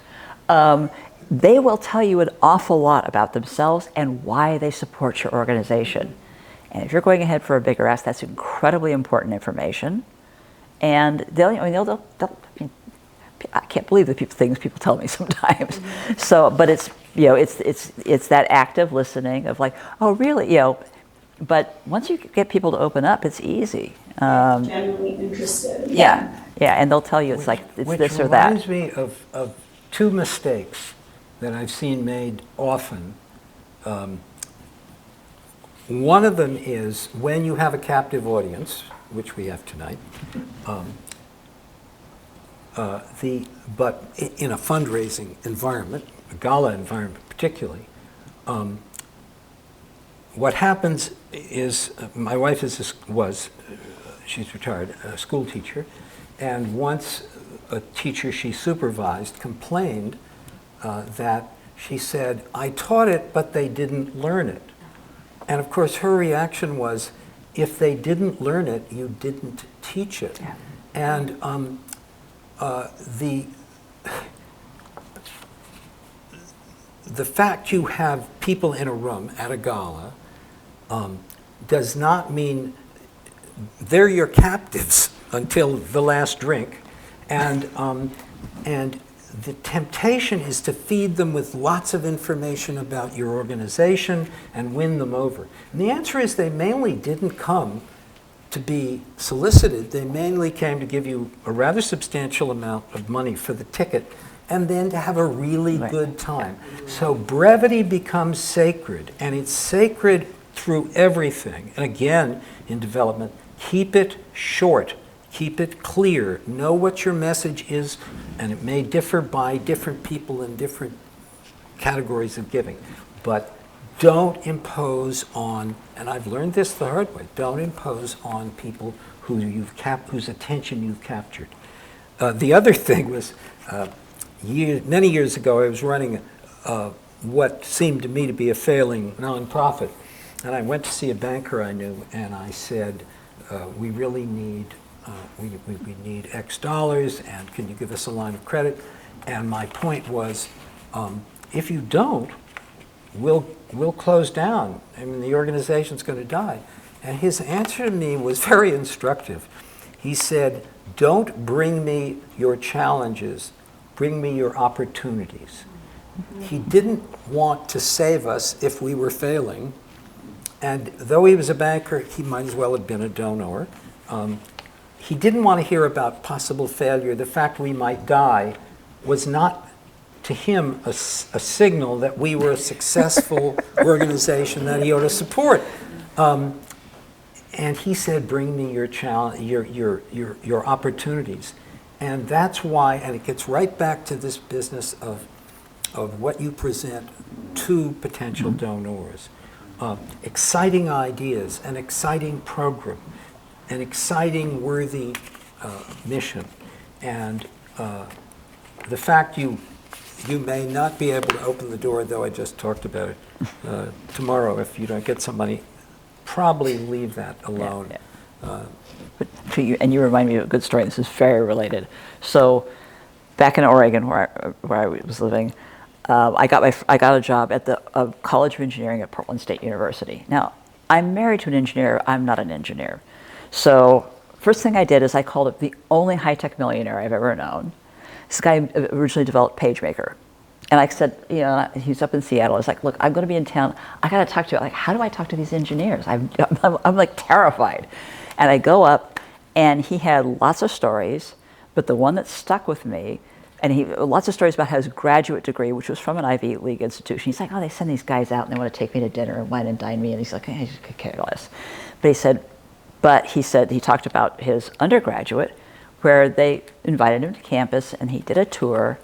they will tell you an awful lot about themselves and why they support your organization. And if you're going ahead for a bigger ask, that's incredibly important information. And I can't believe the things people tell me sometimes. So, but it's that active listening of like, oh really, But once you get people to open up, it's easy. Genuinely interested. Yeah, and they'll tell you it's this or that. Which reminds me of 2 mistakes that I've seen made often. One of them is when you have a captive audience, which we have tonight, but in a fundraising environment, a gala environment particularly, what happens is my wife she's retired, a school teacher, and once a teacher she supervised complained that She said, I taught it, but they didn't learn it. And of course, her reaction was, if they didn't learn it, you didn't teach it. Yeah. And the fact you have people in a room at a gala does not mean they're your captives until the last drink. And the temptation is to feed them with lots of information about your organization and win them over. And the answer is they mainly didn't come to be solicited. They mainly came to give you a rather substantial amount of money for the ticket and then to have a really good time. So brevity becomes sacred, and it's sacred through everything. And again, in development, keep it short. Keep it clear. Know what your message is, and it may differ by different people in different categories of giving. But don't impose on, and I've learned this the hard way, don't impose on people whose attention you've captured. The other thing was, many years ago, I was running what seemed to me to be a failing nonprofit. And I went to see a banker I knew, and I said, we really need we need X dollars, and can you give us a line of credit? And my point was, if you don't, we'll close down. I mean, the organization's going to die. And his answer to me was very instructive. He said, don't bring me your challenges, bring me your opportunities. He didn't want to save us if we were failing. And though he was a banker, he might as well have been a donor. He didn't want to hear about possible failure. The fact we might die was not, to him, a signal that we were a successful organization that he ought to support. And he said, bring me your opportunities. And that's why, and it gets right back to this business of what you present to potential donors. Exciting ideas, an exciting program, an exciting, worthy mission. And the fact you may not be able to open the door, though I just talked about it, tomorrow, if you don't get some money, probably leave that alone. And you remind me of a good story. This is very related. So back in Oregon, where I was living, I got a job at the College of Engineering at Portland State University. Now, I'm married to an engineer. I'm not an engineer. So first thing I did is I called up the only high-tech millionaire I've ever known. This guy originally developed PageMaker. And I said, you know, he's up in Seattle. I was like, look, I'm going to be in town. I got to talk to you. Like, how do I talk to these engineers? I'm like terrified. And I go up, and he had lots of stories, but the one that stuck with me, and lots of stories about his graduate degree, which was from an Ivy League institution. He's like, oh, they send these guys out, and they want to take me to dinner and wine and dine me. And he's like, hey, I just could care less. But he said he talked about his undergraduate, where they invited him to campus, and he did a tour,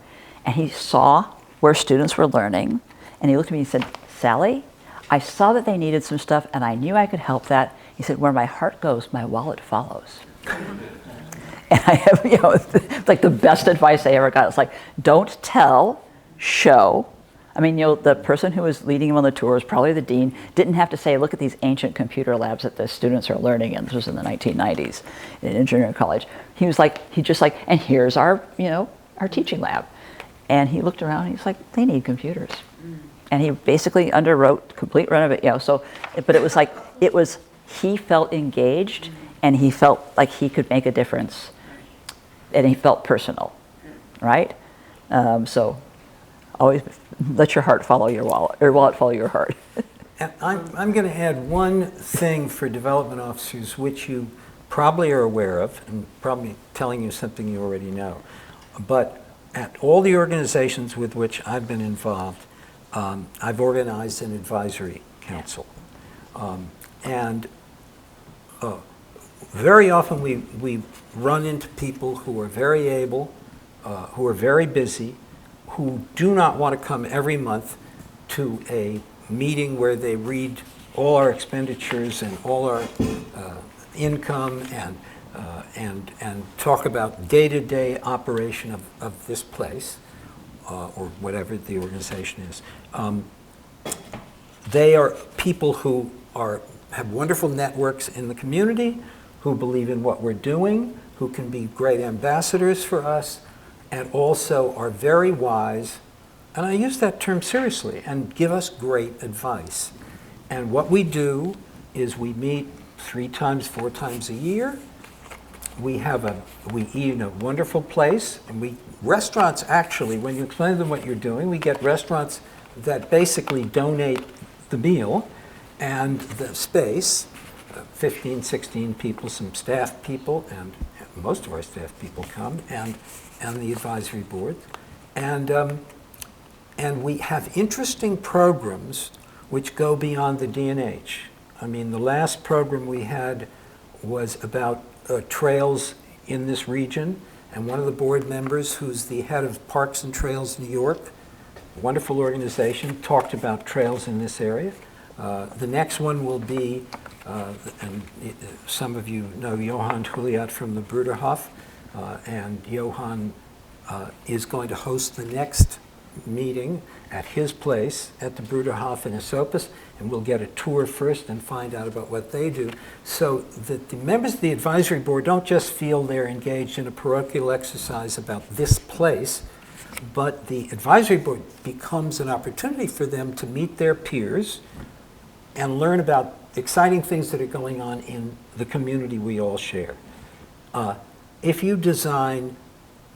and he saw where students were learning, and he looked at me and he said, Sally, I saw that they needed some stuff, and I knew I could help that. He said, where my heart goes, my wallet follows. And I have, you know, like the best advice I ever got. It's like, don't tell, show. I mean, you know, the person who was leading him on the tour was probably the dean, didn't have to say, look at these ancient computer labs that the students are learning in. This was in the 1990s in engineering college. He was like, and here's our, you know, our teaching lab. And he looked around and he's like, they need computers. And he basically underwrote complete renovation, you know, so, but it was like, he felt engaged and he felt like he could make a difference and he felt personal, right? So always let your heart follow your wallet, or wallet follow your heart. I'm going to add one thing for development officers, which you probably are aware of, and probably telling you something you already know. But at all the organizations with which I've been involved, I've organized an advisory council. And very often we run into people who are very able, who are very busy, who do not want to come every month to a meeting where they read all our expenditures and all our income and talk about day-to-day operation of this place. or whatever the organization is. They are people who have wonderful networks in the community, who believe in what we're doing, who can be great ambassadors for us, and also are very wise, and I use that term seriously, and give us great advice. And what we do is we meet 3 times, 4 times a year. We eat in a wonderful place, and restaurants actually, when you explain to them what you're doing, we get restaurants that basically donate the meal and the space, 15, 16 people, some staff people, and most of our staff people come, and the advisory board. And we have interesting programs which go beyond the D&H. I mean, the last program we had was about trails in this region, and one of the board members, who's the head of Parks and Trails New York, a wonderful organization, talked about trails in this area. The next one will be, and some of you know Johan Juliat from the Bruderhof, and Johan is going to host the next meeting at his place at the Bruderhof in Esopus, and we'll get a tour first and find out about what they do, so that the members of the advisory board don't just feel they're engaged in a parochial exercise about this place, but the advisory board becomes an opportunity for them to meet their peers and learn about exciting things that are going on in the community we all share. If you design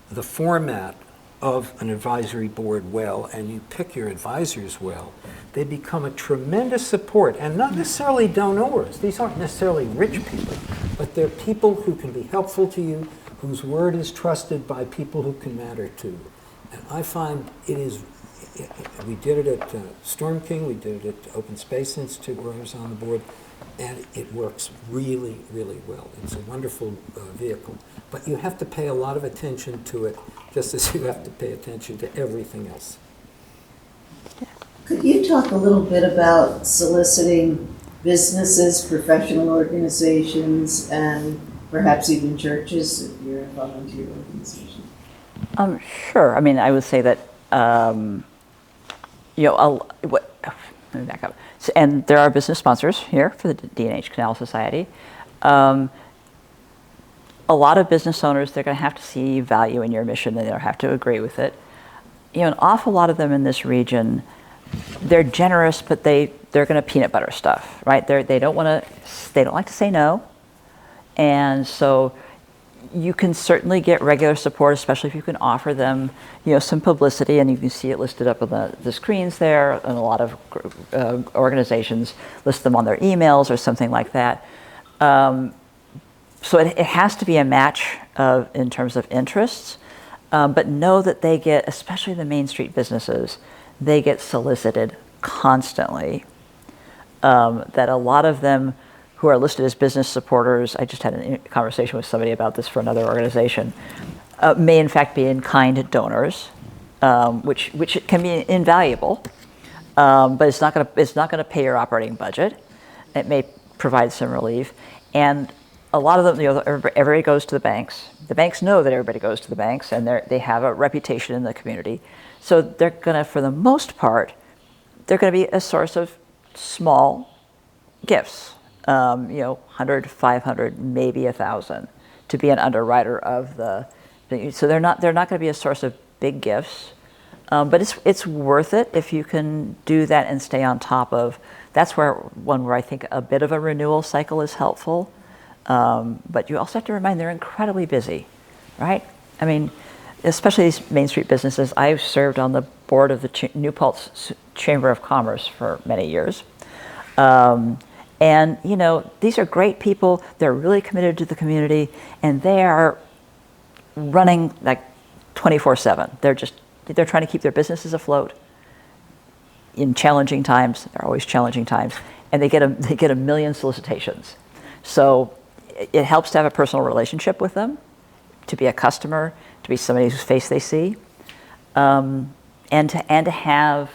the format of an advisory board well, and you pick your advisors well, they become a tremendous support, and not necessarily donors. These aren't necessarily rich people, but they're people who can be helpful to you, whose word is trusted by people who can matter to. And I find it is, we did it at Storm King, we did it at Open Space Institute where I was on the board, and it works really, really well. It's a wonderful vehicle. But you have to pay a lot of attention to it, just as you have to pay attention to everything else. Could you talk a little bit about soliciting businesses, professional organizations, and perhaps even churches if you're a volunteer organization? Sure. I mean, I would say that, let me back up. So, and there are business sponsors here for the D&H Canal Society. A lot of business owners, they're going to have to see value in your mission, and they'll have to agree with it. An awful lot of them in this region, they're generous, but they're going to peanut butter stuff, right? They don't like to say no, and so you can certainly get regular support, especially if you can offer them, some publicity, and you can see it listed up on the screens there, and a lot of organizations list them on their emails or something like that. So it has to be a match in terms of interests, but know that they get, especially the Main Street businesses, they get solicited constantly. That a lot of them who are listed as business supporters, I just had a conversation with somebody about this for another organization, may in fact be in-kind donors, which can be invaluable, but it's not going to pay your operating budget. It may provide some relief, and a lot of them, everybody goes to the banks. The banks know that everybody goes to the banks, and they have a reputation in the community. So they're going to, for the most part, they're going to be a source of small gifts, 100, 500, maybe 1,000, to be an underwriter of the. So they're not going to be a source of big gifts, but it's worth it if you can do that and stay on top of. That's where I think a bit of a renewal cycle is helpful. But you also have to remind they're incredibly busy, right? I mean, especially these Main Street businesses. I've served on the board of the New Paltz Chamber of Commerce for many years. And, these are great people. They're really committed to the community, and they are running like 24/7. They're trying to keep their businesses afloat in challenging times. They're always challenging times, and they get a million solicitations. So it helps to have a personal relationship with them, to be a customer, to be somebody whose face they see, and to have,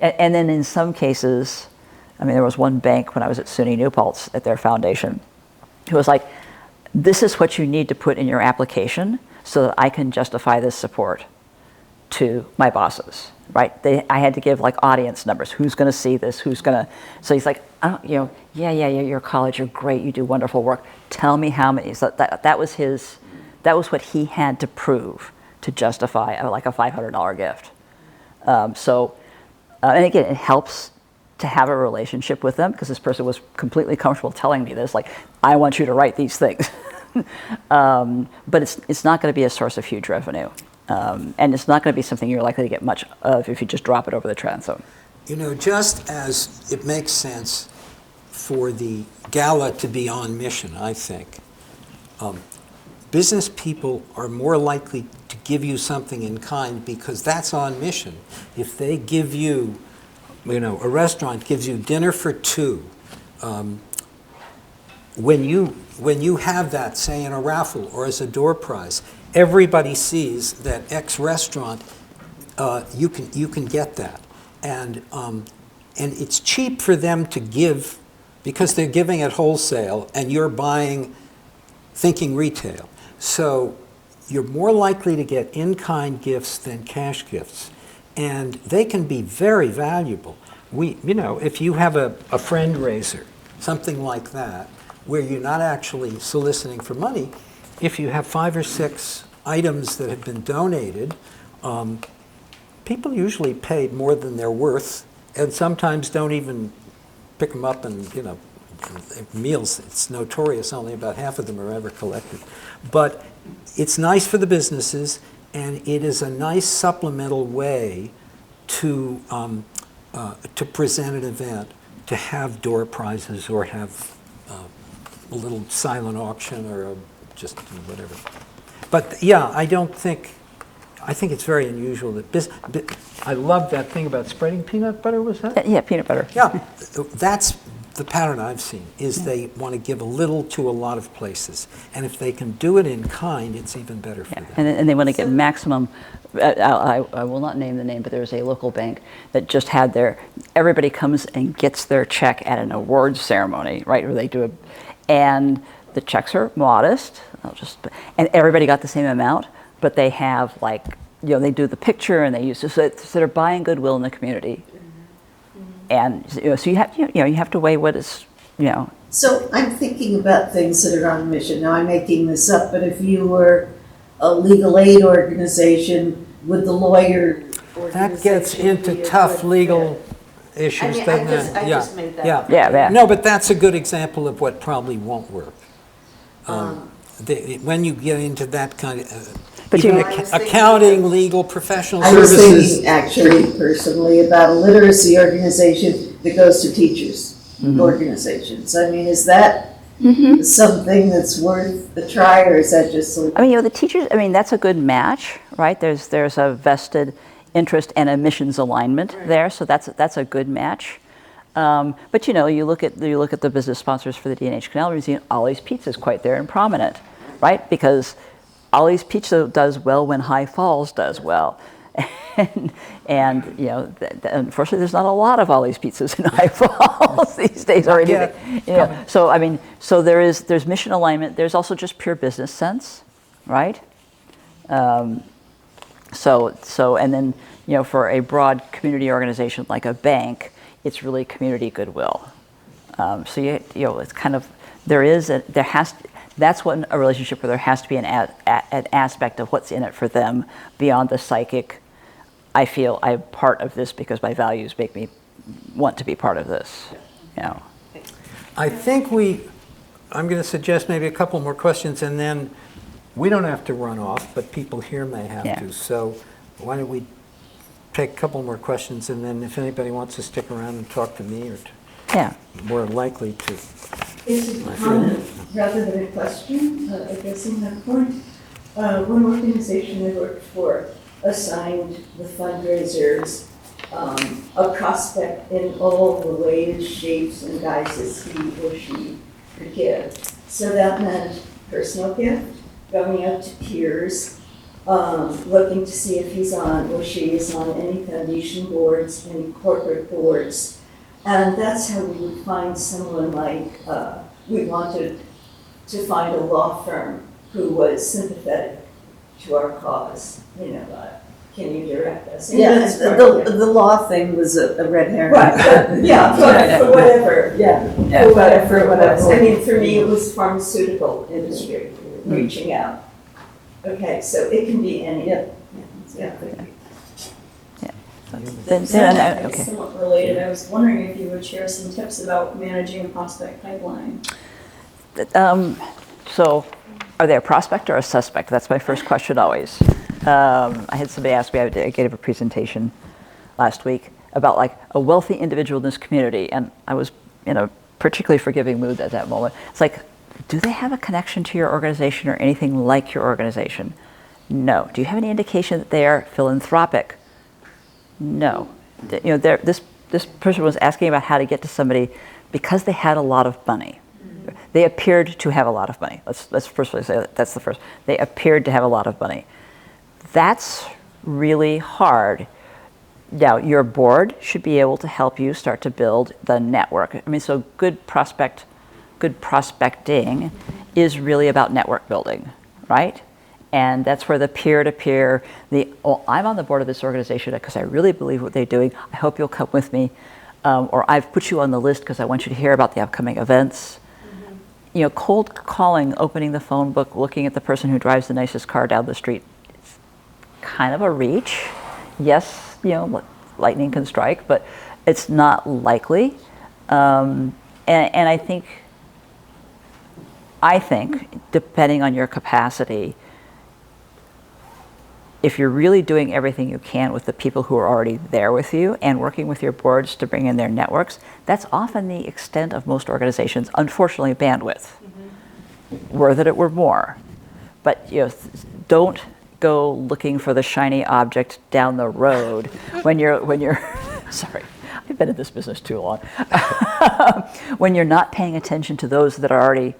and then in some cases, I mean, there was one bank when I was at SUNY New Paltz at their foundation, who was like, "This is what you need to put in your application so that I can justify this support." to my bosses, right? I had to give like audience numbers. Who's going to see this? Who's going to? So he's like, yeah, you're a college, you're great, you do wonderful work. Tell me how many. So that was what he had to prove to justify like a $500 gift. And again, it helps to have a relationship with them because this person was completely comfortable telling me this, like, I want you to write these things. But it's not going to be a source of huge revenue. And it's not going to be something you're likely to get much of if you just drop it over the transom. You know, just as it makes sense for the gala to be on mission, I think, business people are more likely to give you something in kind because that's on mission. If they give you, a restaurant gives you dinner for two, when you have that, say in a raffle or as a door prize, everybody sees that X restaurant, you can get that, and it's cheap for them to give because they're giving at wholesale and you're buying, thinking retail. So you're more likely to get in-kind gifts than cash gifts, and they can be very valuable. If you have a fundraiser, something like that, where you're not actually soliciting for money, if you have 5 or 6 items that have been donated, people usually pay more than they're worth, and sometimes don't even pick them up. And meals, it's notorious, only about half of them are ever collected. But it's nice for the businesses, and it is a nice supplemental way to present an event, to have door prizes or have a little silent auction or just whatever. But yeah, I think it's very unusual that I love that thing about spreading peanut butter, was that? Yeah, peanut butter. Yeah, that's the pattern I've seen, is they want to give a little to a lot of places. And if they can do it in kind, it's even better for them. And they want to get maximum. I will not name the name, but there's a local bank that just had everybody comes and gets their check at an awards ceremony, right? Where they do and the checks are modest, and everybody got the same amount, but they have they do the picture and they use so they're buying goodwill in the community. And so you have to weigh what is. So I'm thinking about things that are on mission. Now I'm making this up, but if you were a legal aid organization, would the lawyer organization that gets into tough legal issues, doesn't it? I just made that up. Yeah. No, but that's a good example of what probably won't work. When you get into that kind of But even accounting, legal, professional services. I was thinking actually personally about a literacy organization that goes to teachers organizations. I mean, is that something that's worth a try, or is that just I mean, the teachers, that's a good match, right? There's a vested interest and a missions alignment there, so that's a good match. But you look at the business sponsors for the D&H Canal Museum. Ollie's Pizza is quite there and prominent, right? Because Ollie's Pizza does well when High Falls does well, and unfortunately, there's not a lot of Ollie's Pizzas in High Falls these days or anything. So there's mission alignment. There's also just pure business sense, right? So and then for a broad community organization like a bank, it's really community goodwill. It's kind of that's what a relationship where there has to be an aspect of what's in it for them beyond the psychic. I feel I'm part of this because my values make me want to be part of this. I think I'm going to suggest maybe a couple more questions, and then we don't have to run off, but people here may have to. So why don't we take a couple more questions, and then if anybody wants to stick around and talk to me, or more likely to. It's a comment rather than a question, addressing that point. One organization I worked for assigned the fundraisers a prospect in all the ways, shapes, and guises he or she could give. So that meant personal gift, going out to peers, looking to see if he's on or she is on any foundation boards, any corporate boards. And that's how we would find someone like, we wanted to find a law firm who was sympathetic to our cause, can you direct us? Yeah, That's part of it. the law thing was a red herring. Right, but, yeah, for whatever, yeah, for whatever. I mean, for me, it was pharmaceutical industry reaching out. Okay, so it can be any. Yeah. Okay. Somewhat related, I was wondering if you would share some tips about managing a prospect pipeline. So, are they a prospect or a suspect? That's my first question always. I had somebody ask me, I gave a presentation last week about like a wealthy individual in this community, and I was in a particularly forgiving mood at that moment. It's like, do they have a connection to your organization or anything like your organization? No. Do you have any indication that they are philanthropic? No. You know, this person was asking about how to get to somebody because they had a lot of money. They appeared to have a lot of money. Let's firstly say that's the first. They appeared to have a lot of money. That's really hard. Now, your board should be able to help you start to build the network. I mean, so good prospecting is really about network building, right? And that's where the peer-to-peer, I'm on the board of this organization because I really believe what they're doing. I hope you'll come with me. Or I've put you on the list because I want you to hear about the upcoming events. You know, cold calling, opening the phone book, looking at the person who drives the nicest car down the street, it's kind of a reach. Yes, you know, lightning can strike, but it's not likely. And I think, depending on your capacity, if you're really doing everything you can with the people who are already there with you and working with your boards to bring in their networks, that's often the extent of most organizations, unfortunately, bandwidth. Were that it were more. But you know, don't go looking for the shiny object down the road when you're sorry, I've been in this business too long. When you're not paying attention to those that are already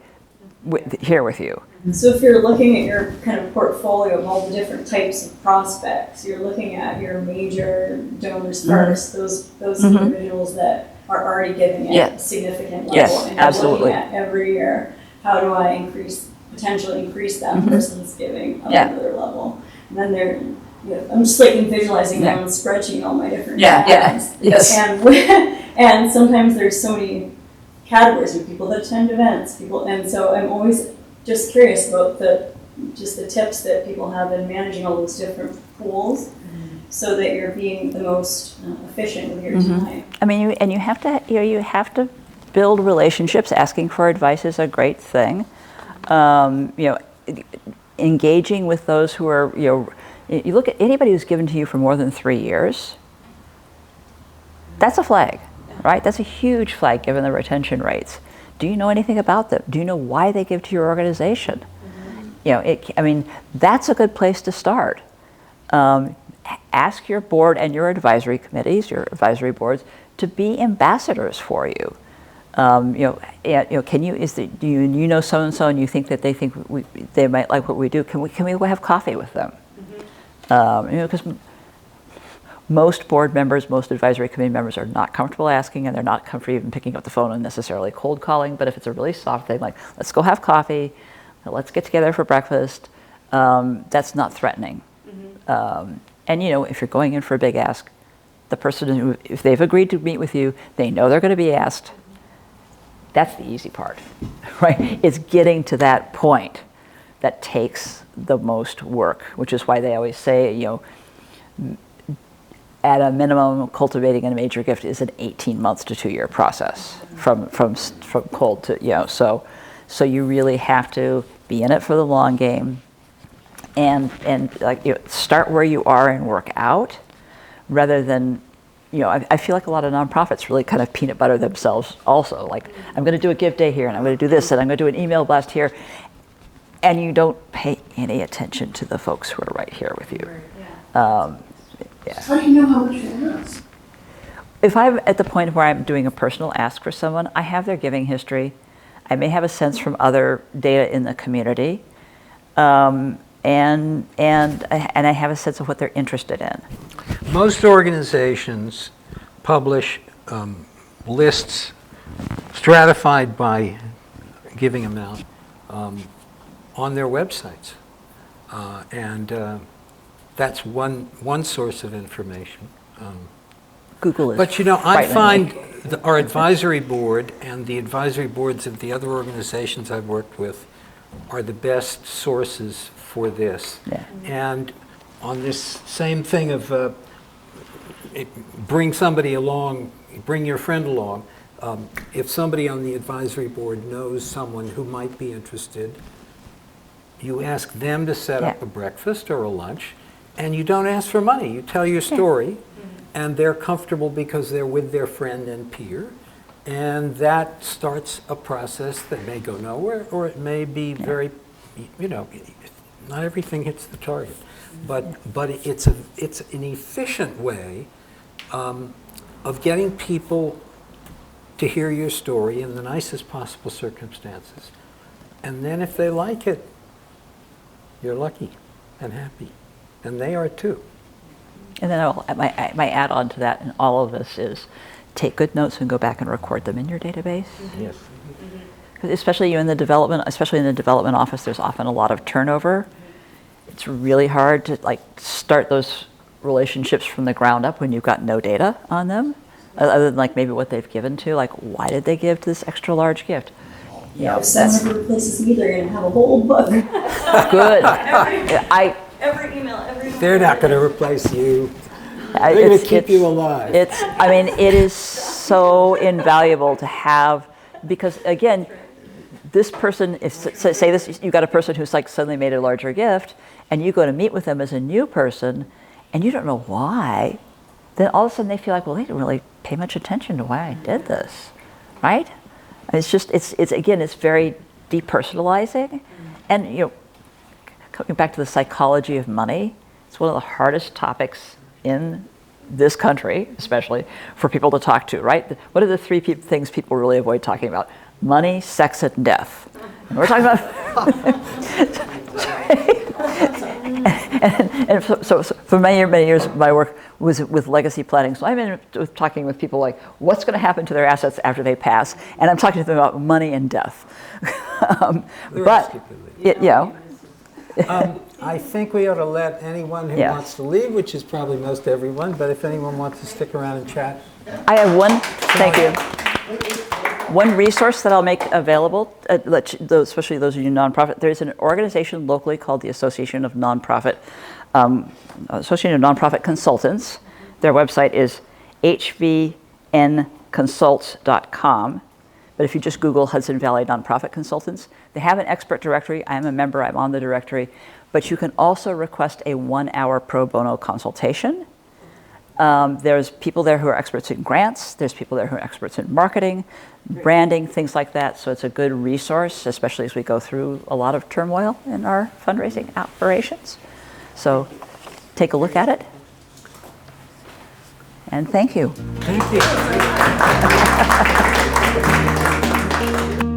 here with you. So if you're looking at your kind of portfolio of all the different types of prospects, you're looking at your major donors first, those individuals that are already giving at a significant level. Yes, and you're absolutely. looking at every year, how do I potentially increase that person's giving on another level? And then I'm just like visualizing my own spreadsheet, all my different ads. Yes. And sometimes there's so many categories of people that attend events, and so I'm always just curious about the tips that people have in managing all those different pools, so that you're being the most efficient with your time. I mean, you have to build relationships. Asking for advice is a great thing. Engaging with those who are, you look at anybody who's given to you for more than 3 years. That's a flag. Right? That's a huge flag given the retention rates. Do you know anything about them? Do you know why they give to your organization? You know, that's a good place to start. Ask your board and your advisory committees, your advisory boards, to be ambassadors for you. Can you? Do you know so and so, and you think that they might like what we do? Can we go have coffee with them? Because most board members, most advisory committee members are not comfortable asking, and they're not comfortable even picking up the phone and necessarily cold calling. But if it's a really soft thing, like, let's go have coffee, let's get together for breakfast, that's not threatening. And if you're going in for a big ask, the person if they've agreed to meet with you, they know they're going to be asked. That's the easy part, right? It's getting to that point that takes the most work, which is why they always say, at a minimum, cultivating a major gift is an 18 months to 2 year process from cold to, so you really have to be in it for the long game and start where you are and work out rather than, I feel like a lot of nonprofits really kind of peanut butter themselves also. Like, I'm going to do a give day here, and I'm going to do this, and I'm going to do an email blast here, and you don't pay any attention to the folks who are right here with you. How do you know how much to ask? If I'm at the point where I'm doing a personal ask for someone, I have their giving history. I may have a sense from other data in the community, and I have a sense of what they're interested in. Most organizations publish lists stratified by giving amount on their websites, and that's one source of information. Google is. But I frighteningly. find our advisory board and the advisory boards of the other organizations I've worked with are the best sources for this. Yeah. And on this same thing of bring somebody along, bring your friend along, if somebody on the advisory board knows someone who might be interested, you ask them to set up a breakfast or a lunch, and you don't ask for money. You tell your story, and they're comfortable because they're with their friend and peer, and that starts a process that may go nowhere, or it may be very, not everything hits the target, but it's an efficient way of getting people to hear your story in the nicest possible circumstances. And then if they like it, you're lucky and happy. And they are too. And then my add-on to that in all of this is take good notes and go back and record them in your database. Yes. Especially in the development office, there's often a lot of turnover. It's really hard to start those relationships from the ground up when you've got no data on them, other than maybe what they've given to, why did they give this extra large gift? If someone ever replaces me, they're going to have a whole book. Good. Every email, every. They're not going to replace you. They're going to keep you alive. It is so invaluable to have, because again, this person is, say this, you got a person who's suddenly made a larger gift, and you go to meet with them as a new person, and you don't know why, then all of a sudden they feel well, they didn't really pay much attention to why I did this, right? It's just, it's very depersonalizing. And, coming back to the psychology of money, it's one of the hardest topics in this country, especially for people to talk to, right? What are the three things people really avoid talking about? Money, sex, and death. And we're talking about... and so for many years, my work was with legacy planning. So I'm talking with people what's going to happen to their assets after they pass, and I'm talking to them about money and death. I think we ought to let anyone who wants to leave, which is probably most everyone, but if anyone wants to stick around and chat. I have one resource that I'll make available, especially those of you nonprofit. There's an organization locally called the Association of Nonprofit Consultants. Their website is hvnconsults.com. But if you just Google Hudson Valley Nonprofit Consultants, they have an expert directory. I am a member, I'm on the directory. But you can also request a 1-hour pro bono consultation. There's people there who are experts in grants. There's people there who are experts in marketing, branding, things like that. So it's a good resource, especially as we go through a lot of turmoil in our fundraising operations. So take a look at it. And thank you. Thank you.